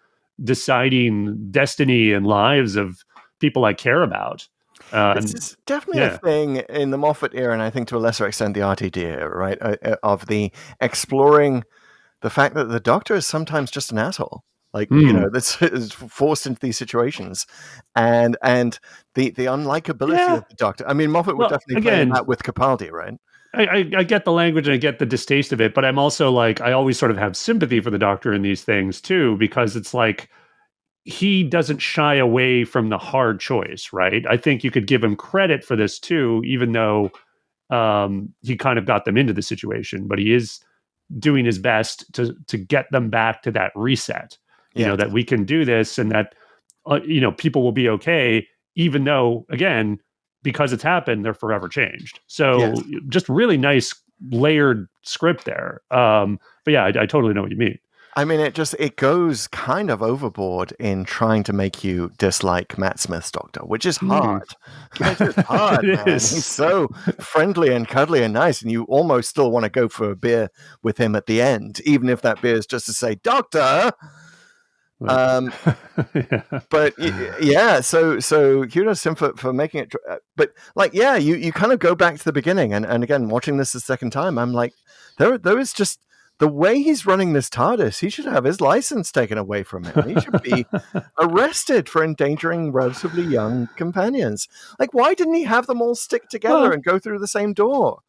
deciding destiny and lives of people I care about. This is definitely a thing in the Moffat era, and I think to a lesser extent the RTD era, right? Of the exploring the fact that the Doctor is sometimes just an asshole. Like, this is forced into these situations, and the unlikability of the Doctor. I mean, Moffat would definitely play that with Capaldi, right? I get the language and I get the distaste of it, but I'm also like, I always sort of have sympathy for the Doctor in these things too, because it's like, he doesn't shy away from the hard choice, right? I think you could give him credit for this too, even though he kind of got them into the situation, but he is doing his best to get them back to that reset. You know, that we can do this, and that people will be okay, even though, again, because it's happened, they're forever changed. So just really nice layered script there. But yeah, I totally know what you mean. I mean, it goes kind of overboard in trying to make you dislike Matt Smith's Doctor, which is hard. It's hard, man. He's so friendly and cuddly and nice, and you almost still want to go for a beer with him at the end, even if that beer is just to say, Doctor! But yeah, so kudos to him for making it. But like, you kind of go back to the beginning, and again, watching this the second time, I'm like, there is just the way he's running this TARDIS. He should have his license taken away from him. He should be arrested for endangering relatively young companions. Like, why didn't he have them all stick together and go through the same door?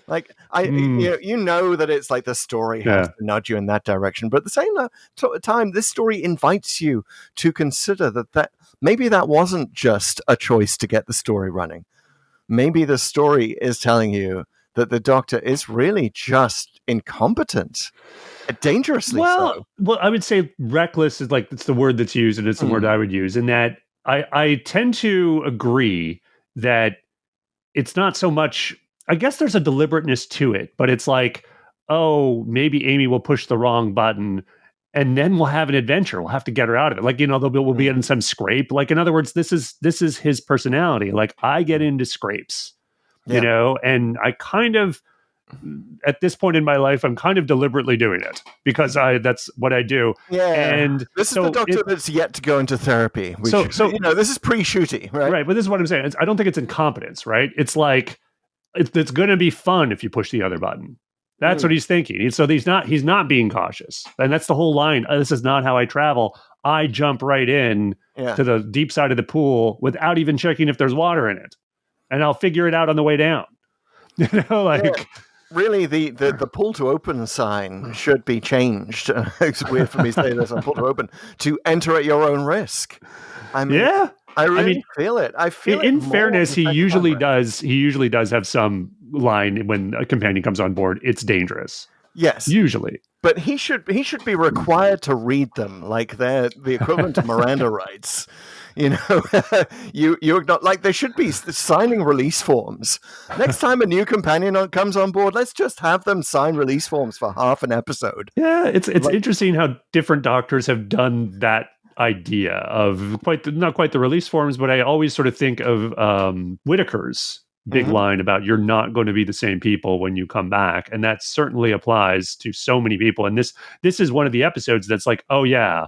Like, you know that it's like the story has to nudge you in that direction, but at the same time, this story invites you to consider that maybe that wasn't just a choice to get the story running. Maybe the story is telling you that the Doctor is really just incompetent, dangerously so. Well, I would say reckless is like, it's the word that's used, and it's the word I would use, in that I tend to agree that it's not so much. I guess there's a deliberateness to it, but it's like, oh, maybe Amy will push the wrong button and then we'll have an adventure. We'll have to get her out of it. Like, we'll be in some scrape. Like, in other words, this is his personality. Like, I get into scrapes, and I kind of, at this point in my life, I'm kind of deliberately doing it because that's what I do. Yeah. And this is the Doctor that's yet to go into therapy. Which, this is pre-shooty, right? Right. But this is what I'm saying. I don't think it's incompetence, right? It's like, it's going to be fun if you push the other button. That's what he's thinking. So he's not being cautious. And that's the whole line. This is not how I travel. I jump right in to the deep side of the pool without even checking if there's water in it. And I'll figure it out on the way down. Really, the pull to open sign should be changed. It's weird for me to say this on pull to open, to enter at your own risk. I mean, I really feel it. I feel it. In fairness, he usually does. He usually does have some line when a companion comes on board. It's dangerous. Yes, usually. But he should be required to read them like they're the equivalent to Miranda rights. You're not like, they should be signing release forms. Next time a new companion comes on board, let's just have them sign release forms for half an episode. Yeah, it's interesting how different Doctors have done that idea of not quite the release forms, but I always sort of think of Whittaker's big line about, you're not going to be the same people when you come back, and that certainly applies to so many people. And this is one of the episodes that's like, oh yeah,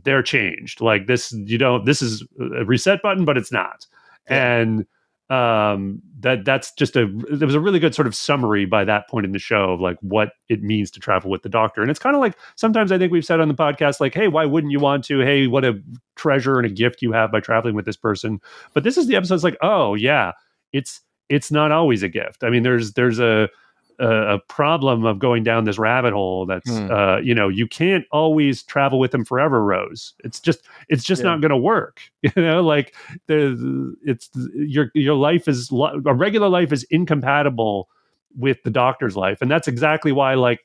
they're changed. Like this, this is a reset button, but it's not. And that's just there was a really good sort of summary by that point in the show of like what it means to travel with the Doctor. And it's kind of like, sometimes I think we've said on the podcast, like, hey, why wouldn't you want to? Hey, what a treasure and a gift you have by traveling with this person. But this is the episode. It's like, oh yeah, it's not always a gift. I mean, there's a problem of going down this rabbit hole that's you can't always travel with them forever, Rose. It's just not going to work. Like your life is, a regular life is incompatible with the Doctor's life, and that's exactly why, like,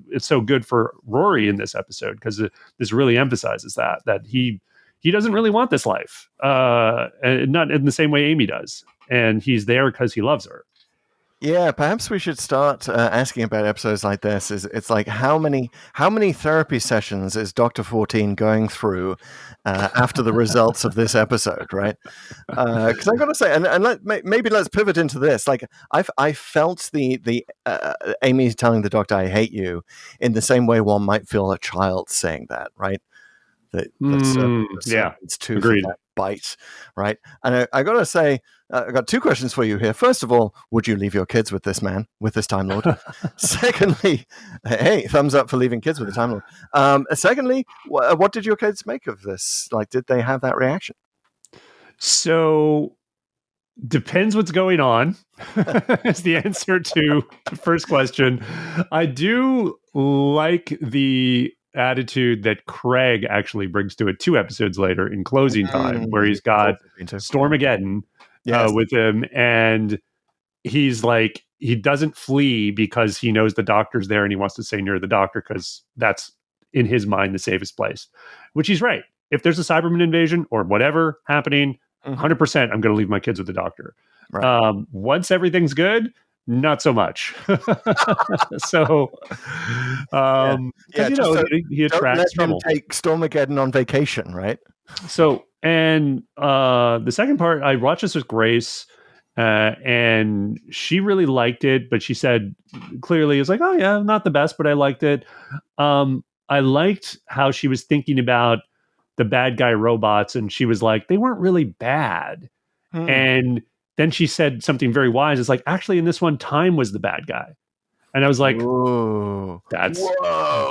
it's so good for Rory in this episode, because this really emphasizes that he doesn't really want this life, and not in the same way Amy does, and he's there because he loves her. Yeah, perhaps we should start asking about episodes like this. It's like, how many therapy sessions is Dr. 14 going through after the results of this episode, right? Because I've got to say, maybe let's pivot into this. Like, I felt the Amy telling the Doctor, "I hate you," in the same way one might feel a child saying that, right? serpent's tooth of Agreed. that bite, right? And I got to say, I got two questions for you here. First of all, would you leave your kids with this man, with this Time Lord? Secondly, hey, thumbs up for leaving kids with the Time Lord. Secondly, what did your kids make of this? Like, did they have that reaction? So depends what's going on is the answer to the first question. I do like the attitude that Craig actually brings to it 2 episodes later in Closing Time, where he's got Stormageddon with him, and he's like, he doesn't flee because he knows the doctor's there and he wants to stay near the doctor because that's in his mind the safest place, which he's right. If there's a Cyberman invasion or whatever happening, 100% I'm going to leave my kids with the doctor. Right. Once everything's good, not so much. So, he attracts trouble. Take Stormageddon on vacation, right? So, and the second part, I watched this with Grace, and she really liked it, but she said clearly, it's like, oh yeah, not the best, but I liked it. I liked how she was thinking about the bad guy robots, and she was like, they weren't really bad. And then she said something very wise. It's like, actually, in this one, Time was the bad guy. And I was like, whoa, that's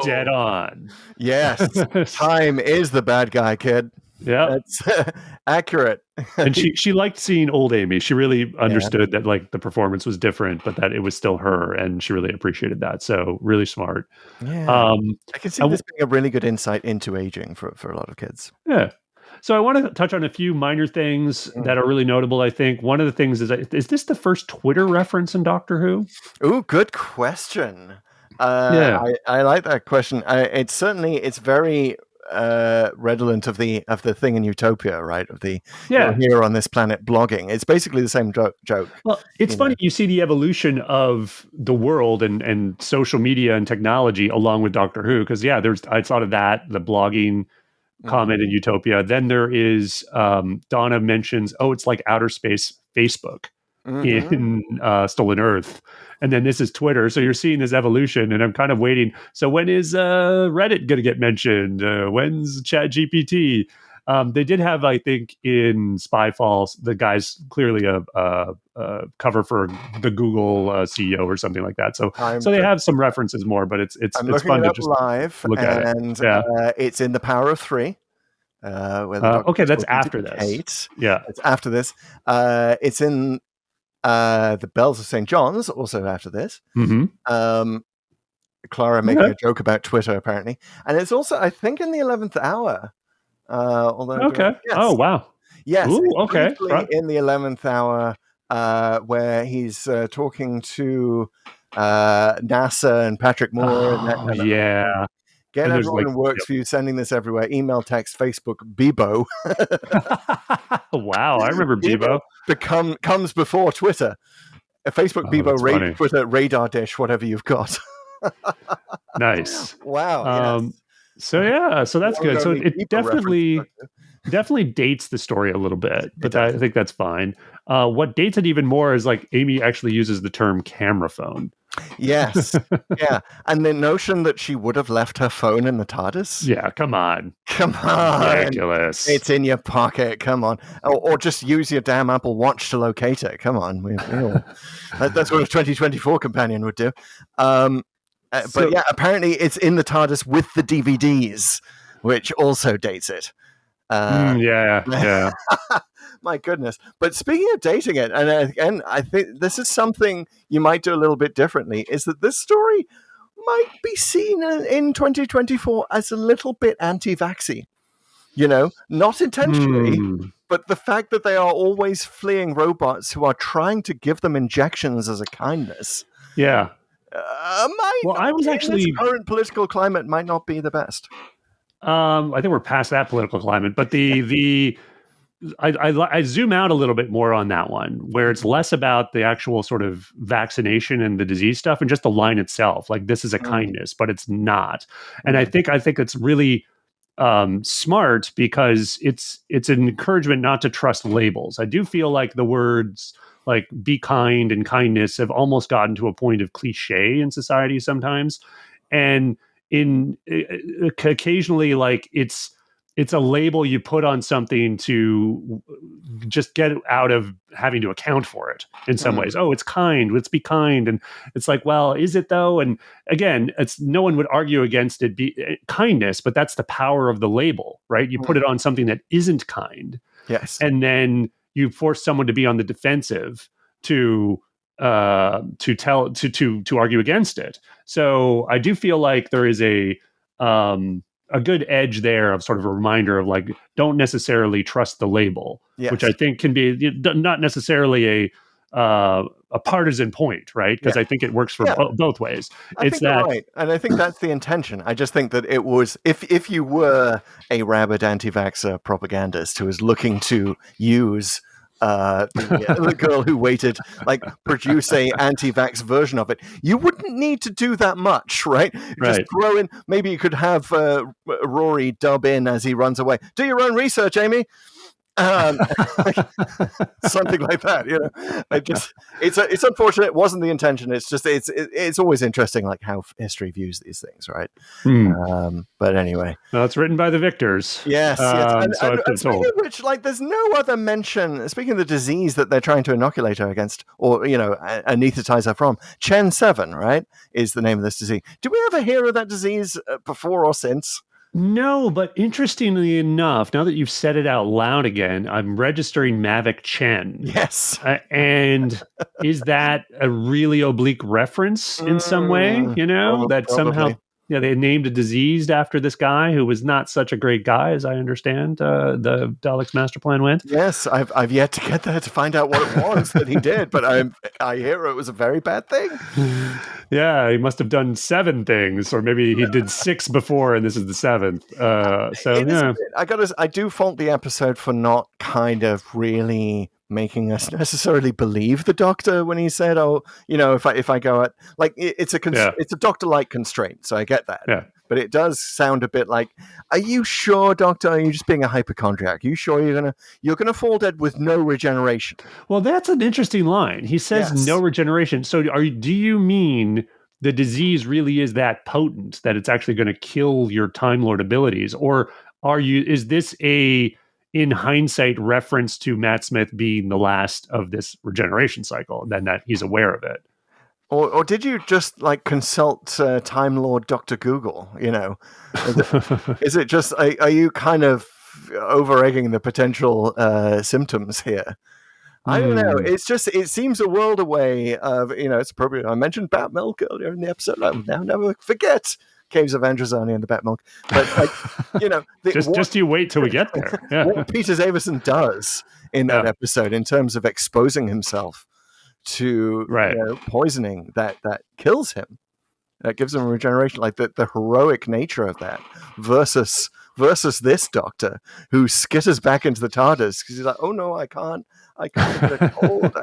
dead on. Yes, Time is the bad guy, kid. Yeah, that's accurate. And she liked seeing old Amy. She really understood that like the performance was different, but that it was still her, and she really appreciated that. So really smart. Yeah, I can see this being a really good insight into aging for a lot of kids. Yeah. So I want to touch on a few minor things that are really notable. I think one of the things is this the first Twitter reference in Doctor Who? Oh, good question. I like that question. It's very redolent of the thing in Utopia, right? Of the here on this planet blogging. It's basically the same joke. Well, it's funny. You see the evolution of the world and social media and technology along with Doctor Who, because I thought of that, the blogging comment in Utopia. Then there is Donna mentions, it's like outer space Facebook in Stolen Earth. And then this is Twitter. So you're seeing this evolution, and I'm kind of waiting. So when is Reddit going to get mentioned? When's ChatGPT? They did have, I think, in Spyfall, the guy's clearly a cover for the Google CEO or something like that. So they have some references more, but it's fun to just live, look at it. It's in The Power of Three. Okay, that's after this. Yeah, it's after this. It's in The Bells of St. John's, also after this. Clara making a joke about Twitter, apparently. And it's also, I think, in the 11th hour. Yes. Oh, wow. Yes. Ooh, okay. In the 11th hour, where he's talking to NASA and Patrick Moore. Get and everyone who works for you sending this everywhere. Email, text, Facebook, Bebo. Wow, I remember Bebo. Comes before Twitter. Facebook, Bebo, Twitter, Radar Dish, whatever you've got. Nice. Wow. Yes. So that's good. So it definitely dates the story a little bit, but I think that's fine. What dates it even more is like Amy actually uses the term camera phone. Yes. Yeah. And the notion that she would have left her phone in the TARDIS. Yeah. Come on. Ridiculous. It's in your pocket. Come on. Or just use your damn Apple Watch to locate it. Come on. That's what a 2024 companion would do. But apparently it's in the TARDIS with the DVDs, which also dates it. Yeah. My goodness. But speaking of dating it, and again, I think this is something you might do a little bit differently, is that this story might be seen in 2024 as a little bit anti-vaxxy. Not intentionally, but the fact that they are always fleeing robots who are trying to give them injections as a kindness. Yeah. I was actually, in this current political climate might not be the best. I think we're past that political climate, but I zoom out a little bit more on that one, where it's less about the actual sort of vaccination and the disease stuff and just the line itself. Like, this is a kindness, but it's not. And I think it's really smart because it's an encouragement not to trust labels. I do feel like the words like be kind and kindness have almost gotten to a point of cliche in society sometimes. And occasionally, like, it's it's a label you put on something to just get out of having to account for it in some ways. Oh, it's kind. Let's be kind. And it's like, well, is it though? And again, it's no one would argue against it be kindness, but that's the power of the label, right? You put it on something that isn't kind. Yes. And then you force someone to be on the defensive to argue against it. So I do feel like there is a good edge there of sort of a reminder of like, don't necessarily trust the label, which I think can be not necessarily a partisan point, right? Because I think it works for both ways. I think you're right, and I think that's the intention. I just think that it was if you were a rabid anti-vaxxer propagandist who was looking to use the girl who waited, like produce a anti-vax version of it, you wouldn't need to do that much, right? Just throw in, maybe you could have Rory dub in as he runs away. Do your own research, Amy. Something like that, you know. It's unfortunate. It wasn't the intention. It's just it's always interesting, like how history views these things, right? But anyway, well, it's written by the victors. Yes. And speaking of which, like, there's no other mention. Speaking of the disease that they're trying to inoculate her against, or anesthetize her from, Chen 7, right, is the name of this disease. Do we ever hear of that disease before or since? No, but interestingly enough, now that you've said it out loud again, I'm registering Mavic Chen. Yes. And is that a really oblique reference in some way? You know, that probably. Somehow they named a disease after this guy who was not such a great guy, as I understand the Daleks master plan went. Yes, I've yet to get there to find out what it was that he did, but I hear it was a very bad thing. Yeah, he must have done 7 things, or maybe he did 6 before, and this is the 7th. I do fault the episode for not kind of really making us necessarily believe the Doctor when he said, "Oh, if I go at like it's a Doctor-like constraint," so I get that. Yeah. But it does sound a bit like, "Are you sure, Doctor? Are you just being a hypochondriac? Are you sure you're gonna fall dead with no regeneration?" Well, that's an interesting line. He says no regeneration. So do you mean the disease really is that potent that it's actually going to kill your Time Lord abilities, or is this in hindsight reference to Matt Smith being the last of this regeneration cycle, then that he's aware of it? Or did you just like consult Time Lord Dr. Google? Is it just, are you kind of over-egging the potential symptoms here? I don't know. It's just, it seems a world away of, it's appropriate. I mentioned Bat Milk earlier in the episode. I'll now never forget Caves of Androzani and the Bat Milk. But just you wait till we get there. Yeah. What Peter Davison does in that episode in terms of exposing himself to poisoning that kills him, that gives him regeneration, like the heroic nature of that versus this Doctor who skitters back into the TARDIS because he's like, "Oh no, I can't get a cold."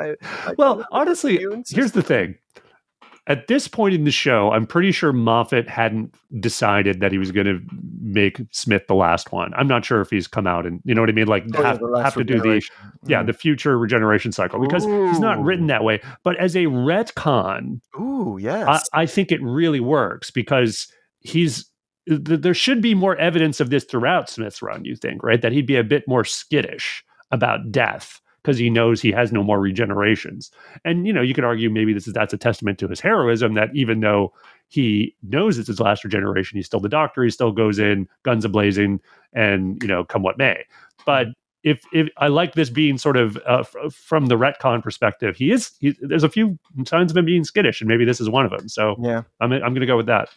Well, honestly, here's the thing. At this point in the show, I'm pretty sure Moffat hadn't decided that he was going to make Smith the last one. I'm not sure if he's come out and, you know what I mean? Like have to do the future regeneration cycle, because he's not written that way. But as a retcon, I think it really works, because there should be more evidence of this throughout Smith's run, you think, right? That he'd be a bit more skittish about death, because he knows he has no more regenerations. And, you could argue maybe that's a testament to his heroism, that even though he knows it's his last regeneration, he's still the Doctor, he still goes in, guns a-blazing, and, come what may. But if I like this being sort of, from the retcon perspective, there's a few signs of him being skittish, and maybe this is one of them. So I'm going to go with that.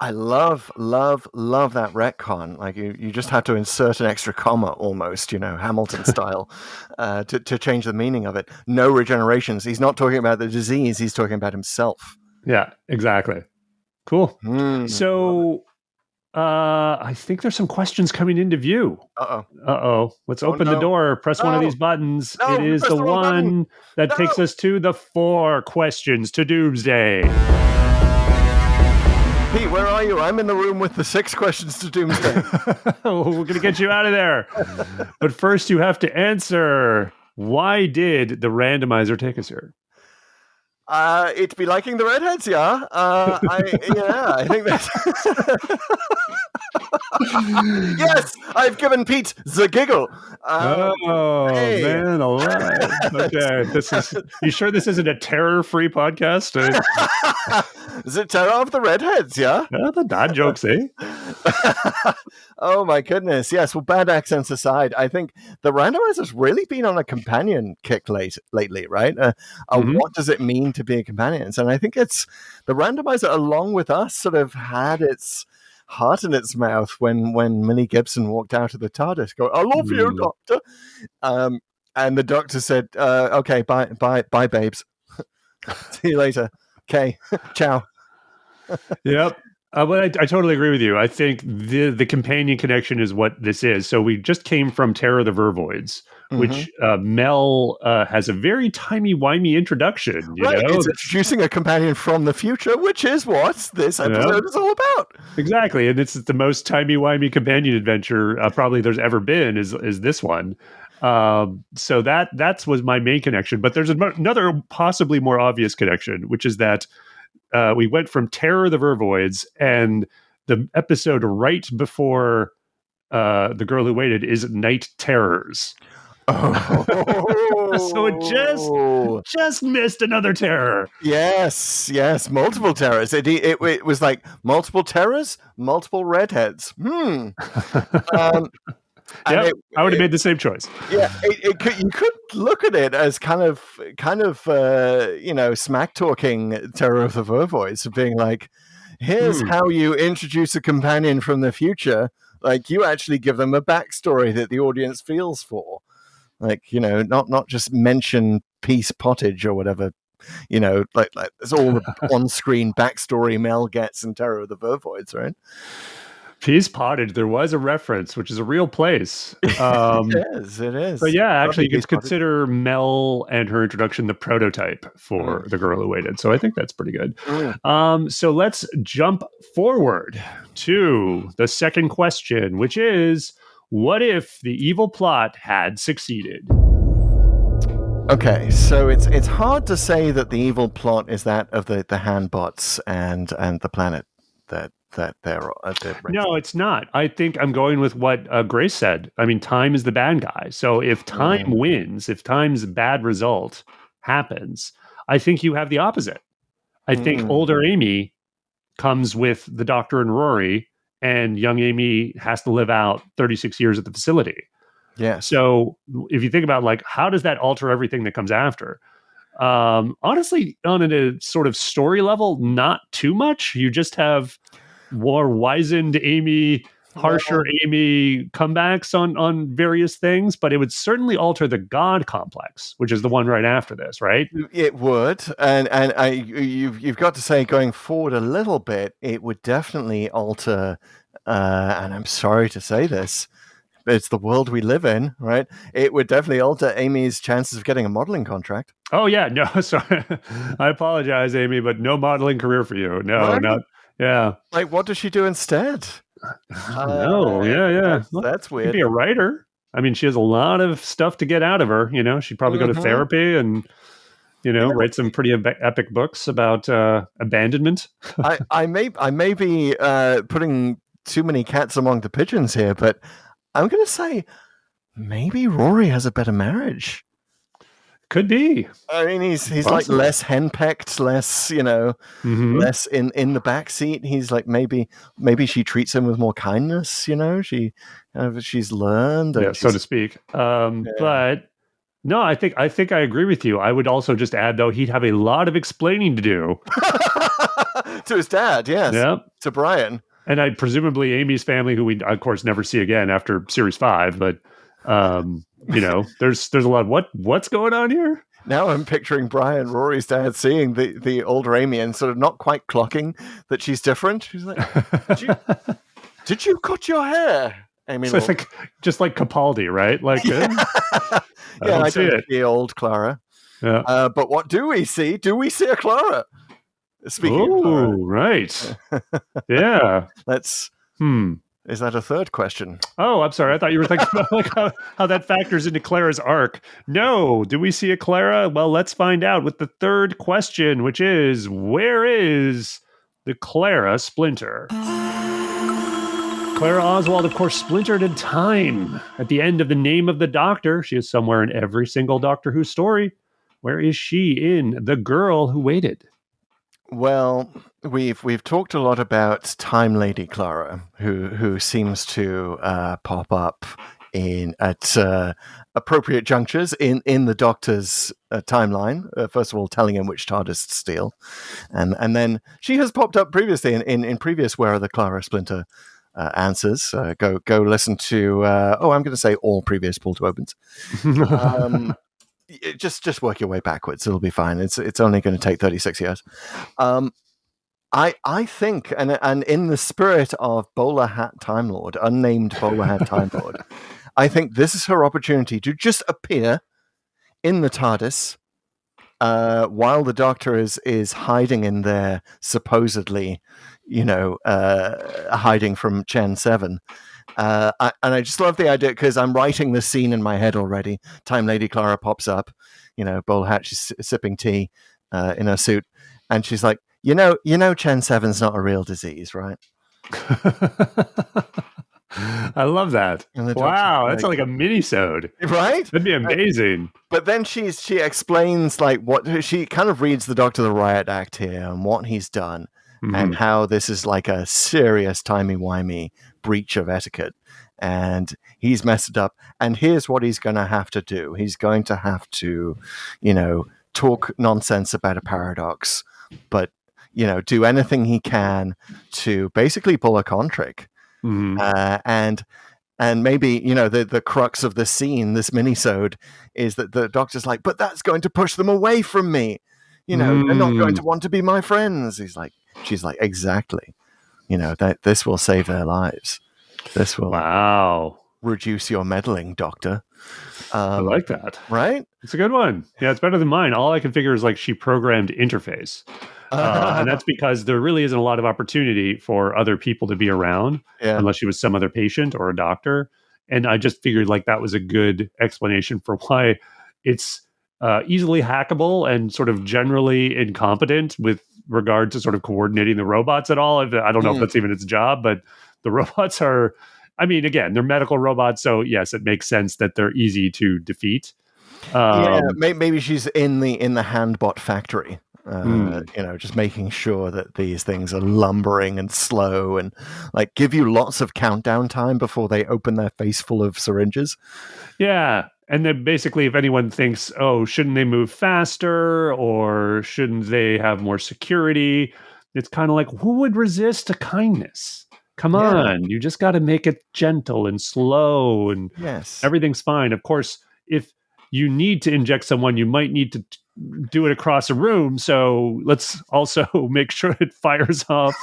I love that retcon. Like you just had to insert an extra comma almost, Hamilton style, to change the meaning of it. No regenerations. He's not talking about the disease. He's talking about himself. Yeah, exactly. Cool. So I think there's some questions coming into view. Uh-oh. Let's open the door. Press one of these buttons. It is the one that takes us to the 4 questions to Doomsday. Pete, where are you? I'm in the room with the 6 questions to Doomsday. We're going to get you out of there. But first, you have to answer, why did the randomizer take us here? It'd be liking the redheads, yeah. I think that. Yes, I've given Pete the giggle. Hey. Man, all right. Okay, you sure this isn't a terror-free podcast? Is it Terror of the Redheads, yeah? The dad jokes, eh? Oh my goodness, yes. Well, bad accents aside, I think the Randomizer's really been on a companion kick lately, right? What does it mean to be a companion? And I think it's the Randomizer, along with us, sort of had its heart in its mouth when Millie Gibson walked out of the TARDIS going, "I love you, Doctor." And the Doctor said, "Okay, bye, babes. See you later. Okay, ciao." Yep. But I totally agree with you. I think the companion connection is what this is. So we just came from Terror of the Vervoids, which Mel has a very timey-wimey introduction. You know? It's introducing a companion from the future, which is what this episode is all about. Exactly, and it's the most timey-wimey companion adventure probably there's ever been. Is this one? So that was my main connection. But there's another possibly more obvious connection, which is that. We went from Terror of the Vervoids, and the episode right before The Girl Who Waited is Night Terrors. Oh. So it just missed another terror. Yes, multiple terrors. It was like multiple terrors, multiple redheads. Yeah, I would have made the same choice. Yeah, you could look at it as kind of smack talking Terror of the Vervoids, of being like, here's how you introduce a companion from the future. Like, you actually give them a backstory that the audience feels for. Like, not just mention Peace Pottage or whatever. Like it's all the on-screen backstory Mel gets in Terror of the Vervoids, right? Peace Pottage, there was a reference, which is a real place. It is. But yeah, actually, you could consider Mel and her introduction the prototype for The Girl Who Waited. So I think that's pretty good. So let's jump forward to the second question, which is, what if the evil plot had succeeded? Okay, so it's hard to say that the evil plot is that of the handbots and the planet that they're no, it's not. I think I'm going with what Grace said. I mean, time is the bad guy. So if time wins, if time's bad result happens, I think you have the opposite. I think older Amy comes with the Doctor and Rory, and young Amy has to live out 36 years at the facility. Yeah. So if you think about, like, how does that alter everything that comes after? Honestly, on a sort of story level, not too much. You just have more wizened Amy, harsher Amy comebacks on various things, but it would certainly alter the God complex, which is the one right after this, right? It would, and you've got to say, going forward a little bit, it would definitely alter. And I'm sorry to say this, but it's the world we live in, right? It would definitely alter Amy's chances of getting a modeling contract. Oh yeah, no, sorry, I apologize, Amy, but no modeling career for you. No, not. Yeah. Like, what does she do instead? No, yeah. That's weird. She'd be a writer. I mean, she has a lot of stuff to get out of her. She'd probably go to therapy and, write some pretty epic books about abandonment. I may be putting too many cats among the pigeons here, but I'm going to say maybe Rory has a better marriage. Could be. I mean, he's like less henpecked, less less in the back seat. He's like maybe she treats him with more kindness. She's learned, so to speak. But no, I think I agree with you. I would also just add, though, he'd have a lot of explaining to do to his dad. Yes, to Brian, and presumably Amy's family, who we of course never see again after series 5, but. There's a lot of what's going on here. Now I'm picturing Brian, Rory's dad, seeing the older Amy and sort of not quite clocking that she's different. She's like, did you cut your hair, Amy? So I think just like Capaldi, right? Like, I don't see it. The old Clara. Yeah. But what do we see? Do we see a Clara? Speaking of Clara. Right. Yeah. Let's. Is that a third question? Oh, I'm sorry. I thought you were thinking about like how that factors into Clara's arc. No. Do we see a Clara? Well, let's find out with the third question, which is, where is the Clara Splinter? Clara Oswald, of course, splintered in time. At the end of The Name of the Doctor, she is somewhere in every single Doctor Who story. Where is she in The Girl Who Waited? Well, we've talked a lot about Time Lady Clara, who seems to pop up at appropriate junctures in the Doctor's timeline. First of all, telling him which TARDIS to steal, and then she has popped up previously in previous Where Are the Clara Splinter answers. Go listen to I'm going to say all previous Pull to Opens. Just work your way backwards. It'll be fine. It's only going to take 36 years. I think, and in the spirit of Bowler Hat Time Lord, unnamed Bowler Hat Time Lord, I think this is her opportunity to just appear in the TARDIS while the Doctor is hiding in there, supposedly, hiding from Chen 7. And I just love the idea because I'm writing the scene in my head already. Time Lady Clara pops up, Bowler Hat, she's sipping tea in her suit, and she's like, Chen 7's not a real disease, right? I love that. Wow, that's like a mini-sode. Right? That'd be amazing. But then she explains like what she kind of reads the Doctor the Riot Act here and what he's done, and how this is like a serious timey-wimey breach of etiquette, and he's messed it up. And here's what he's going to have to do. He's going to have to, talk nonsense about a paradox, but do anything he can to basically pull a con trick. And maybe the crux of the scene, this minisode, is that the Doctor's like, but that's going to push them away from me. They're not going to want to be my friends. She's like, exactly. That this will save their lives. This will reduce your meddling, Doctor. I like that. Right? It's a good one. Yeah, it's better than mine. All I can figure is like she programmed interface. And that's because there really isn't a lot of opportunity for other people to be around unless she was some other patient or a doctor. And I just figured like that was a good explanation for why it's easily hackable and sort of generally incompetent with regard to sort of coordinating the robots at all. I don't know if that's even its job, but the robots are, I mean, again, they're medical robots. So yes, it makes sense that they're easy to defeat. Maybe she's in the handbot factory. Just making sure that these things are lumbering and slow and like give you lots of countdown time before they open their face full of syringes. Yeah. And then basically, if anyone thinks, oh, shouldn't they move faster or shouldn't they have more security? It's kind of like, who would resist a kindness? Come on. You just got to make it gentle and slow and everything's fine. Of course, if you need to inject someone, you might need to do it across a room. So let's also make sure it fires off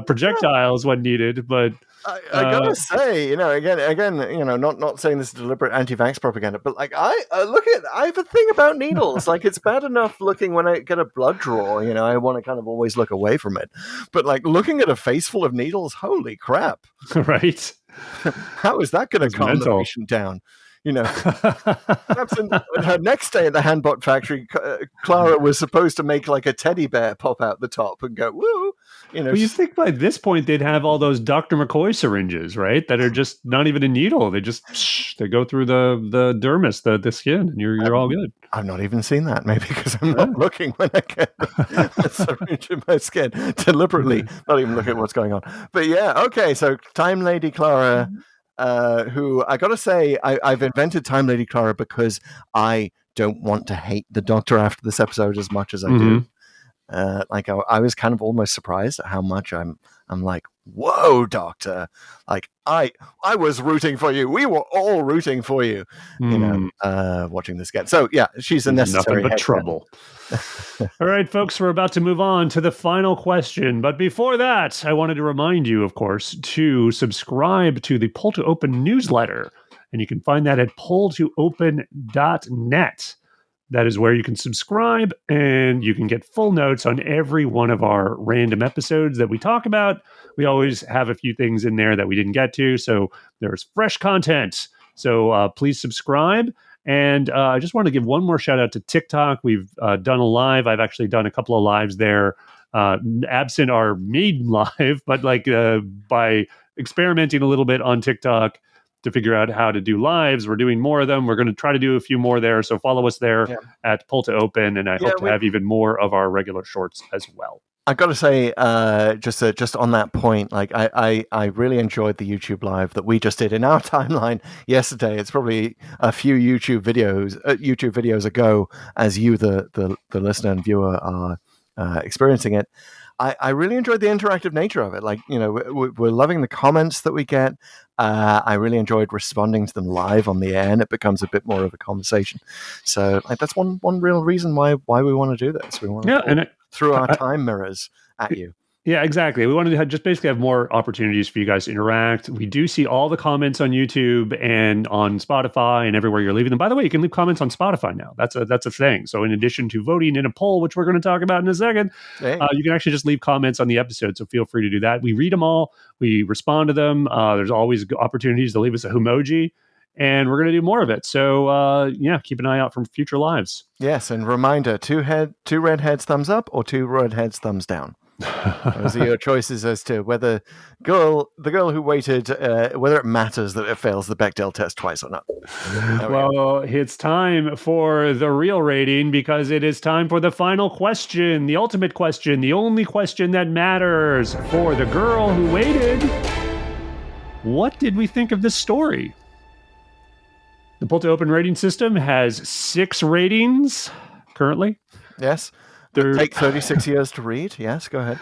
projectiles when needed. But I gotta say, again, not saying this is deliberate anti-vax propaganda, but like I have a thing about needles. Like it's bad enough looking when I get a blood draw. I want to kind of always look away from it, but like looking at a face full of needles, holy crap! Right? How is that going to calm the patient down? Perhaps in her next day at the handbot factory, Clara was supposed to make like a teddy bear pop out the top and go, woo! Well, you think by this point they'd have all those Dr. McCoy syringes, right? That are just not even a needle. They just they go through the dermis, the skin, and you're all good. I've not even seen that. Maybe because I'm not looking when I get a syringe in my skin deliberately, not even looking at what's going on. But yeah, okay. So Time Lady Clara. Who I gotta say, I've invented Time Lady Clara because I don't want to hate the Doctor after this episode as much as I do. I was kind of almost surprised at how much I'm like, whoa, Doctor! Like I was rooting for you. We were all rooting for you. Watching this again. So yeah, she's a necessary nothing but trouble. All right, folks, we're about to move on to the final question. But before that, I wanted to remind you, of course, to subscribe to the Pull to Open newsletter. And you can find that at pulltoopen.net. That is where you can subscribe and you can get full notes on every one of our random episodes that we talk about. We always have a few things in there that we didn't get to, so there's fresh content. So please subscribe. And I just want to give one more shout out to TikTok. We've done a live. I've actually done a couple of lives there, absent our main live, but by experimenting a little bit on TikTok to figure out how to do lives. We're doing more of them. We're going to try to do a few more there. So follow us there at Pull to Open. And I hope to have even more of our regular shorts as well. I got to say, just on that point, like I really enjoyed the YouTube live that we just did in our timeline yesterday. It's probably a few YouTube videos ago, as you, the listener and viewer, are experiencing it. I really enjoyed the interactive nature of it. Like, we're loving the comments that we get. I really enjoyed responding to them live on the air, and it becomes a bit more of a conversation. So, that's one real reason why we want to do this. We want to through our time mirrors at you. Yeah, exactly. We wanted to just basically have more opportunities for you guys to interact. We do see all the comments on YouTube and on Spotify and everywhere you're leaving them. By the way, you can leave comments on Spotify now. That's a thing. So in addition to voting in a poll, which we're going to talk about in a second, you can actually just leave comments on the episode. So feel free to do that. We read them all. We respond to them. There's always opportunities to leave us a Whomoji. And we're going to do more of it. So, keep an eye out for future lives. Yes, and reminder, two red heads thumbs up or two red heads thumbs down. Those are your choices as to whether the girl who waited, whether it matters that it fails the Bechdel test twice or not. Well, it's time for the real rating, because it is time for the final question, the ultimate question, the only question that matters for the girl who waited. What did we think of this story? The Pull to Open rating system has 6 ratings currently. Yes. Take 36 years to read. Yes, go ahead.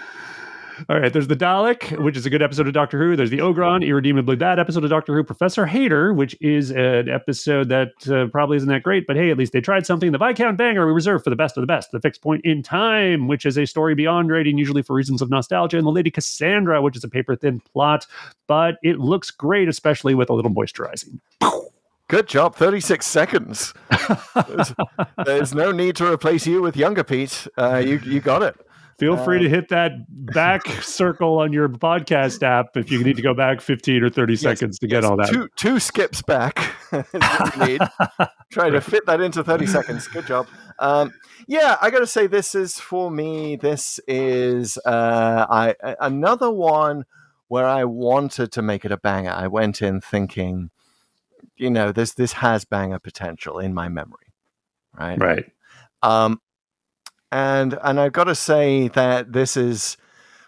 All right, there's the Dalek, which is a good episode of Doctor Who. There's the Ogron, irredeemably bad episode of Doctor Who. Professor Hater, which is an episode that probably isn't that great, but hey, at least they tried something. The Viscount Banger, we reserve for the best of the best. The Fixed Point in Time, which is a story beyond rating, usually for reasons of nostalgia. And the Lady Cassandra, which is a paper-thin plot, but it looks great, especially with a little moisturizing. Good job, 36 seconds. There's no need to replace you with younger Pete. You got it. Feel free to hit that back circle on your podcast app if you need to go back 15 or 30 seconds to get all that. Two skips back is what you need. Try to fit that into 30 seconds. Good job. I got to say, this is, for me, this is another one where I wanted to make it a banger. I went in thinking, this has banger potential in my memory, right? Right. And I've got to say that this is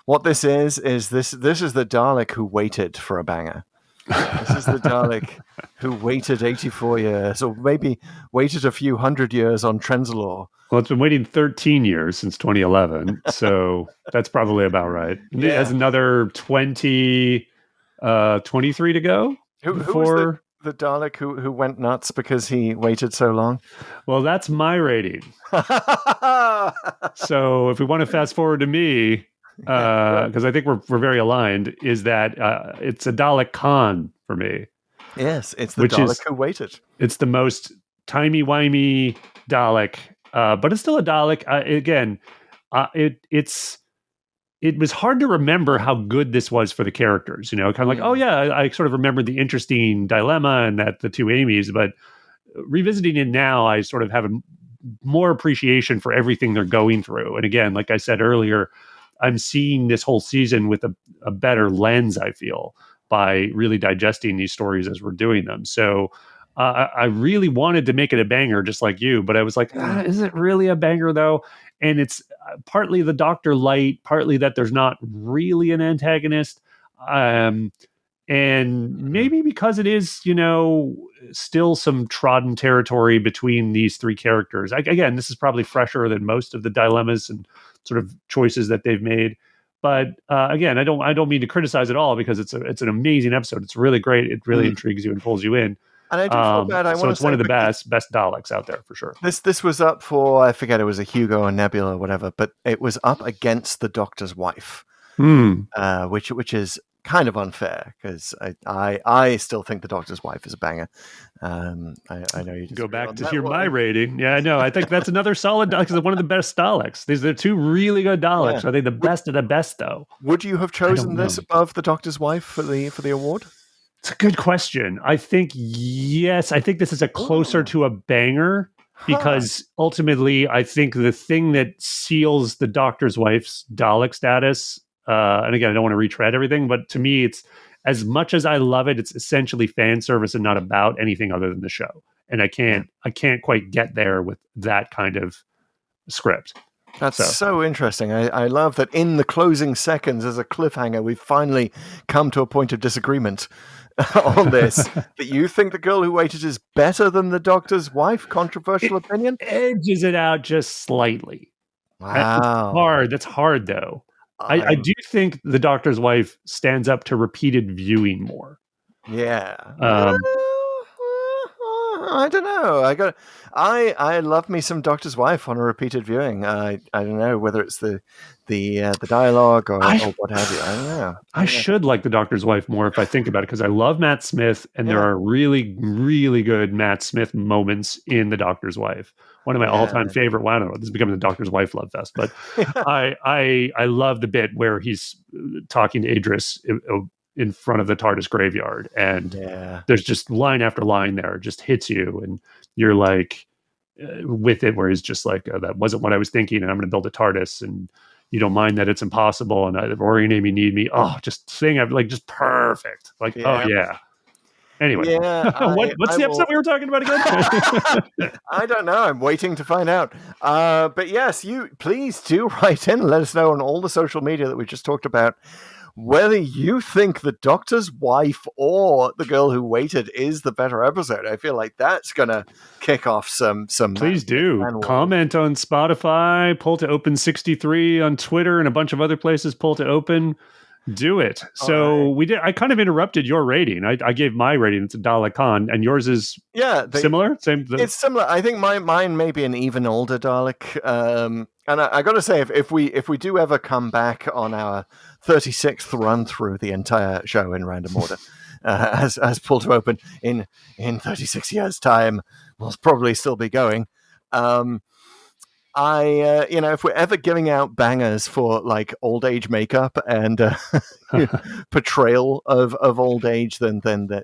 this is the Dalek who waited for a banger. This is the Dalek who waited 84 years, or maybe waited a few hundred years on Trenzalore. Well, it's been waiting 13 years since 2011, so that's probably about right. It has another 23 to go. Who was the Dalek who went nuts because he waited so long? Well, that's my rating. So if we want to fast forward to me, because I think we're very aligned, is that it's a Dalek Khan for me. Yes, it's the Dalek who waited. It's the most timey-wimey Dalek, but it's still a Dalek. It was hard to remember how good this was for the characters, kind of like, I sort of remembered the interesting dilemma and that the two Amy's, but revisiting it now, I sort of have more appreciation for everything they're going through. And again, like I said earlier, I'm seeing this whole season with a better lens, I feel, by really digesting these stories as we're doing them. So I really wanted to make it a banger, just like you, but I was like, is it really a banger though? And it's partly the Dr. Lite, partly that there's not really an antagonist. And maybe because it is, still some trodden territory between these three characters. Again, this is probably fresher than most of the dilemmas and sort of choices that they've made. But again, I don't mean to criticize it all, because it's an amazing episode. It's really great. It really intrigues you and pulls you in. And I do feel bad. So it's one of the best Daleks out there for sure. This was up for, I forget, it was a Hugo or Nebula or whatever, but it was up against the Doctor's Wife, which is kind of unfair because I still think the Doctor's wife is a banger. I know you Go disagree back on to that hear my one. rating. Yeah, I know. I think that's another solid Dalek. It's one of the best Daleks. These are two really good Daleks. Yeah. Are they the best of the best, though? Would you have chosen know. this above the Doctor's wife for the award? It's a good question. I think yes. I think this is a closer to a banger because ultimately, I think the thing that seals the Doctor's wife's Dalek status, and again, I don't want to retread everything, but to me, it's as much as I love it, it's essentially fan service and not about anything other than the show. And I can't quite get there with that kind of script. That's so interesting. I love that in the closing seconds as a cliffhanger, we've finally come to a point of disagreement on this. That you think The Girl Who Waited is better than the Doctor's wife? Controversial opinion? Edges it out just slightly. Wow. That's hard though. I do think the Doctor's wife stands up to repeated viewing more. Yeah. I don't know. I love me some Doctor's Wife on a repeated viewing. I don't know whether it's the dialogue or what have you. I don't know. I should like the Doctor's Wife more if I think about it because I love Matt Smith and there are really, really good Matt Smith moments in the Doctor's Wife. One of my all-time favorite. Well, I don't know. This is becoming the Doctor's Wife love fest, but I love the bit where he's talking to Idris in front of the TARDIS graveyard, and there's just line after line there, just hits you, and you're like with it, where he's just like, that wasn't what I was thinking, and I'm going to build a TARDIS, and you don't mind that it's impossible, and Rory and Amy need me. Oh, just thing I've like just perfect. Like, oh yeah. Anyway, what's the episode we were talking about again? I don't know. I'm waiting to find out. But yes, you please do write in and let us know on all the social media that we just talked about whether you think the Doctor's Wife or The Girl Who Waited is the better episode. I feel like that's gonna kick off some. Please do comment on Spotify, Pull to Open 63 on Twitter, and a bunch of other places. Pull to Open. Do it. So we did. I kind of interrupted your rating. I gave my rating. It's a Dalek Con, and yours is similar. Same. It's similar. I think mine may be an even older Dalek. And I got to say, if we do ever come back on our 36th run through the entire show in random order, as Pull to Open in 36 years' time, we'll probably still be going. If we're ever giving out bangers for like old age makeup and portrayal of old age, then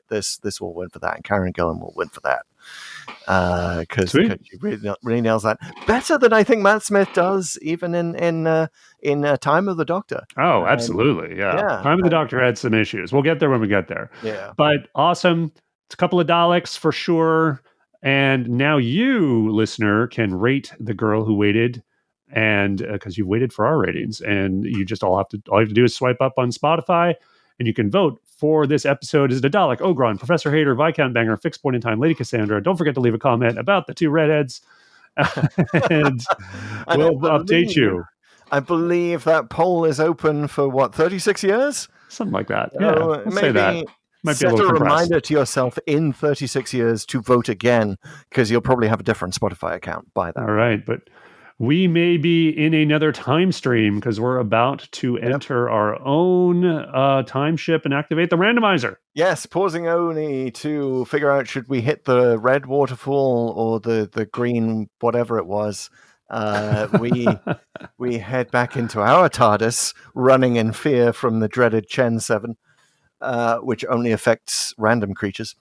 this will win for that, and Karen Gillan will win for that because she really nails that better than I think Matt Smith does, even in Time of the Doctor. Oh, absolutely, yeah. Time of the Doctor had some issues. We'll get there when we get there. Yeah, but awesome. It's a couple of Daleks for sure. And now you, listener, can rate The Girl Who Waited, and because you've waited for our ratings, and you just all you have to do is swipe up on Spotify, and you can vote for this episode. Is it a Dalek, Ogron, Professor Hader, Viscount Banger, Fixed Point in Time, Lady Cassandra? Don't forget to leave a comment about the two redheads, and we'll update you. I believe that poll is open for 36 years? Something like that. Yeah, maybe say that. Might set be a reminder to yourself in 36 years to vote again, because you'll probably have a different Spotify account by that. All right, but we may be in another time stream because we're about to enter our own time ship and activate the randomizer. Yes, pausing only to figure out should we hit the red waterfall or the green whatever it was. We head back into our TARDIS, running in fear from the dreaded Chen 7. Which only affects random creatures.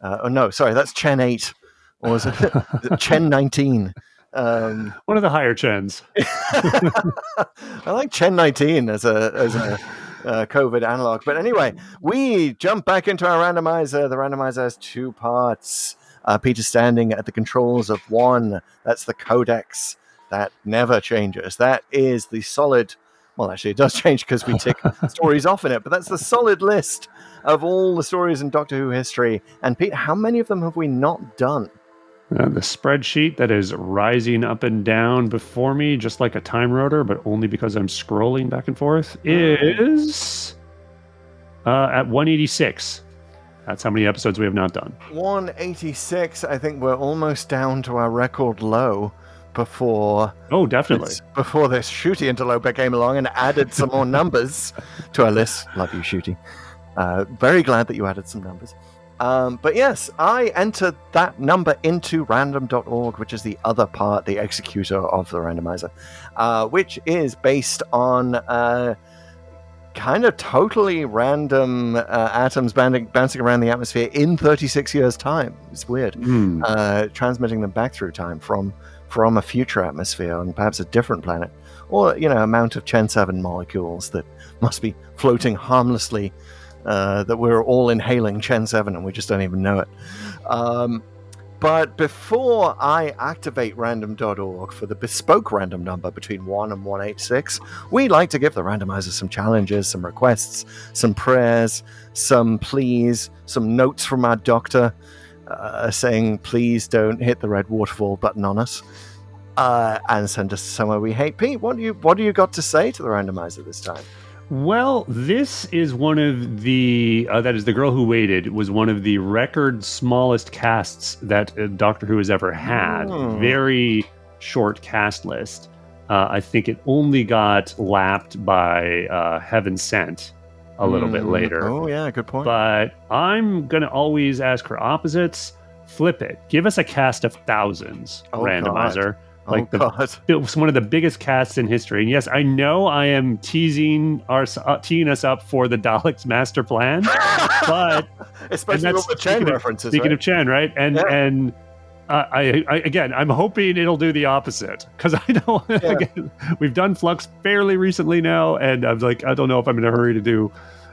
That's Chen 8. Or is it Chen 19? One of the higher Chens. I like Chen 19 as a COVID analog. But anyway, we jump back into our randomizer. The randomizer has two parts. Peter standing at the controls of one. That's the codex. That never changes. That is the solid... Well, actually, it does change because we tick stories off in it, but that's the solid list of all the stories in Doctor Who history. And Pete, how many of them have we not done? The spreadsheet that is rising up and down before me, just like a time rotor, but only because I'm scrolling back and forth, is at 186. That's how many episodes we have not done. 186. I think we're almost down to our record low before. Oh, definitely. Before this Shooty interloper came along and added some more numbers to our list. Love you, Shooty. Very glad that you added some numbers. But yes, I entered that number into random.org, which is the other part, the executor of the randomizer, which is based on kind of totally random atoms bouncing around the atmosphere in 36 years' time. It's weird. Transmitting them back through time from a future atmosphere on perhaps a different planet, or, amount of Chen 7 molecules that must be floating harmlessly, that we're all inhaling Chen 7 and we just don't even know it. But before I activate random.org for the bespoke random number between 1 and 186, we like to give the randomizer some challenges, some requests, some prayers, some pleas, some notes from our doctor saying, please don't hit the red waterfall button on us, and send us somewhere we hate. Pete, what do you got to say to the randomizer this time? Well, this is one of the, that is The Girl Who Waited, was one of the record smallest casts that Doctor Who has ever had. Very short cast list. I think it only got lapped by Heaven Sent a little bit later. Oh, yeah, good point. But I'm going to always ask for opposites. Flip it. Give us a cast of thousands, randomizer. God. It was one of the biggest casts in history. And yes, I know I am teeing us up for the Daleks master plan, but especially with the Chen references. Speaking of Chen, right? And I again, I'm hoping it'll do the opposite, because I know again, we've done Flux fairly recently now, and I was like, I don't know if I'm in a hurry to do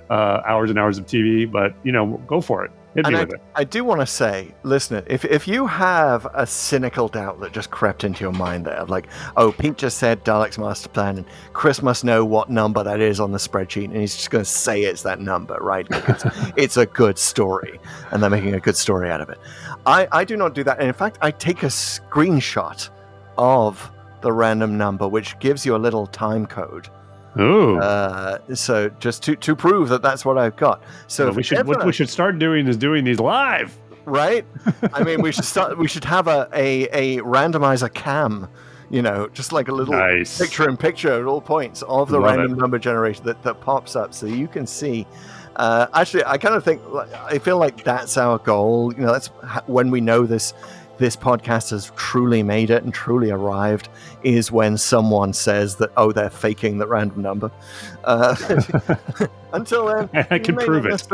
hours and hours of TV, but go for it. I do want to say, listener, if you have a cynical doubt that just crept into your mind there, of like, oh, Pete just said Dalek's master plan, and Chris must know what number that is on the spreadsheet, and he's just going to say it's that number, right? Because it's a good story, and they're making a good story out of it. I do not do that, and in fact, I take a screenshot of the random number, which gives you a little time code. Ooh. So just to prove that that's what I've got. So what we should start doing is doing these live, right? I mean, we should have a randomizer cam, just like a little picture-in-picture at all points of the random number generator that pops up, so you can see. Actually, I kind of think, I feel like that's our goal. That's when we know this podcast has truly made it and truly arrived, is when someone says that, oh, they're faking the random number. Until then, I can prove it.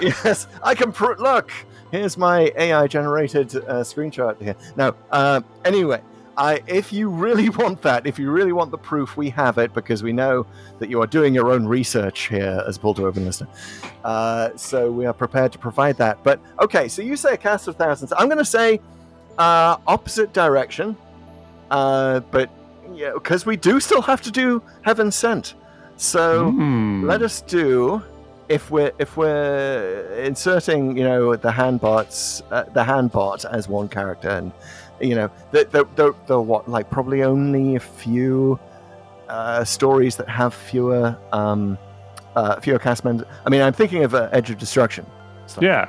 Yes, I can prove. Look, here's my AI-generated screenshot here. Now, anyway, if you really want that, if you really want the proof, we have it, because we know that you are doing your own research here as Pull to Open listener. So we are prepared to provide that. But, okay, so you say a cast of thousands. I'm going to say opposite direction, but because we do still have to do Heaven Sent, so let us do, if we're inserting the handbot as one character, and the what, like, probably only a few stories that have fewer cast members. I mean, I'm thinking of Edge of Destruction.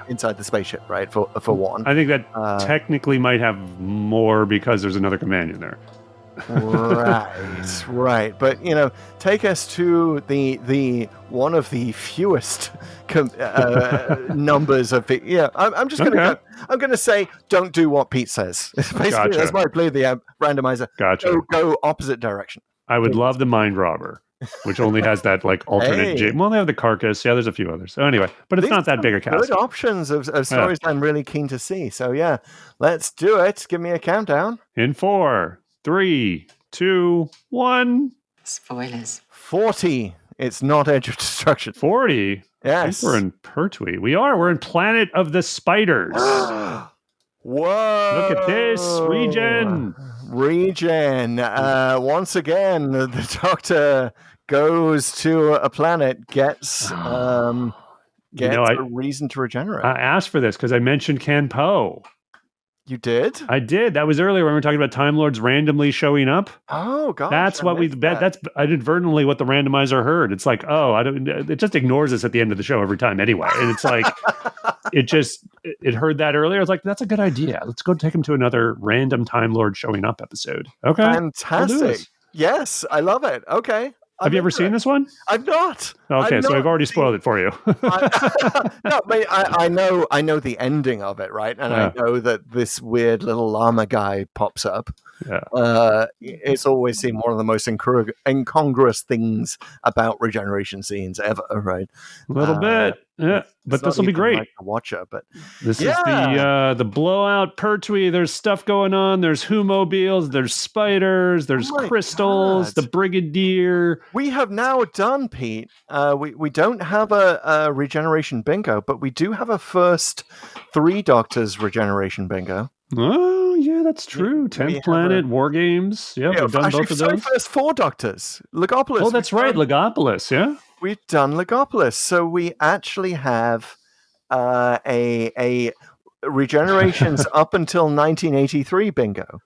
Inside the spaceship, right? For one, I think that technically might have more because there's another companion there. right. But take us to the one of the fewest numbers of. I'm just gonna I'm gonna say, don't do what Pete says. Basically, that's why I play the randomizer. Gotcha. Go opposite direction. I would love the Mind Robber, which only has that like alternate. Well, they have the Carcass. Yeah, there's a few others. So anyway, but it's not that big a cast. Good options of stories I'm really keen to see. So yeah, let's do it. Give me a countdown. In 4, 3, 2, 1. Spoilers. 40. It's not Edge of Destruction. 40. Yes, we're in Pertwee. We're in Planet of the Spiders. Whoa! Look at this region. Once again, the Doctor goes to a planet, gets a reason to regenerate. I asked for this because I mentioned Ken Poe. You did? I did. That was earlier when we were talking about Time Lords randomly showing up. Oh, gosh. That's what we bet. That's inadvertently what the randomizer heard. It's like, it just ignores us at the end of the show every time anyway. And it's like, it just, it heard that earlier. I was like, that's a good idea. Let's go take him to another random Time Lord showing up episode. Okay. We'll do Fantastic. this. Yes, I love it. Okay. Have you ever seen this one? I've not. Okay, so I've already spoiled it for you. No, but I know the ending of it, right? And I know that this weird little llama guy pops up. Yeah. It's always seemed one of the most incongruous things about regeneration scenes ever, right? A little bit. Yeah. But this will be great. Like a watcher, but this is the blowout Pertwee. There's stuff going on. There's Whomobiles. There's spiders. There's crystals. God. The Brigadier. We have now done, Pete. We don't have a regeneration bingo, but we do have a first 3 Doctors regeneration bingo. Oh, yeah, that's true. 10th Planet, War Games. Yeah, we've done both of those. First 4 Doctors. Legopolis. Oh, that's right. Legopolis, yeah. We've done Legopolis. So we actually have a regenerations up until 1983 bingo.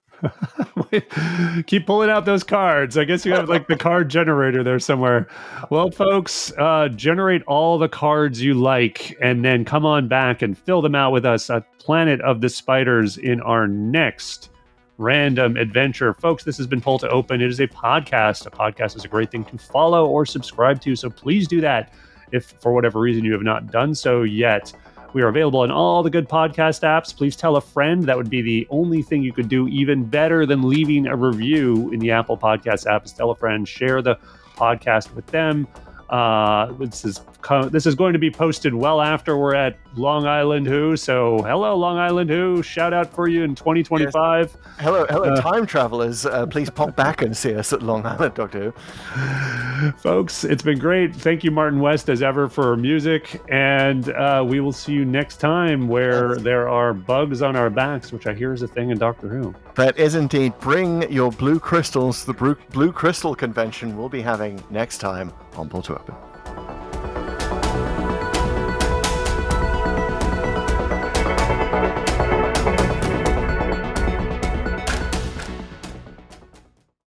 Keep pulling out those cards. I guess you have like the card generator there somewhere. Well, folks, generate all the cards you like and then come on back and fill them out with us at Planet of the Spiders in our next random adventure. Folks, this has been Pull to Open. It is a podcast. A podcast is a great thing to follow or subscribe to, so please do that if for whatever reason you have not done so yet. We are available in all the good podcast apps. Please tell a friend. That would be the only thing you could do even better than leaving a review in the Apple Podcast app is tell a friend, share the podcast with them. This is going to be posted well after we're at Long Island Who. So hello, Long Island Who. Shout out for you in 2025. Yes. Hello, time travelers. Please pop back and see us at Long Island Doctor Who. Folks, it's been great. Thank you, Martin West, as ever, for music. And we will see you next time where there are bugs on our backs, which I hear is a thing in Doctor Who. That is indeed. Bring your blue crystals to the Blue Crystal Convention we'll be having next time on Pull to Open.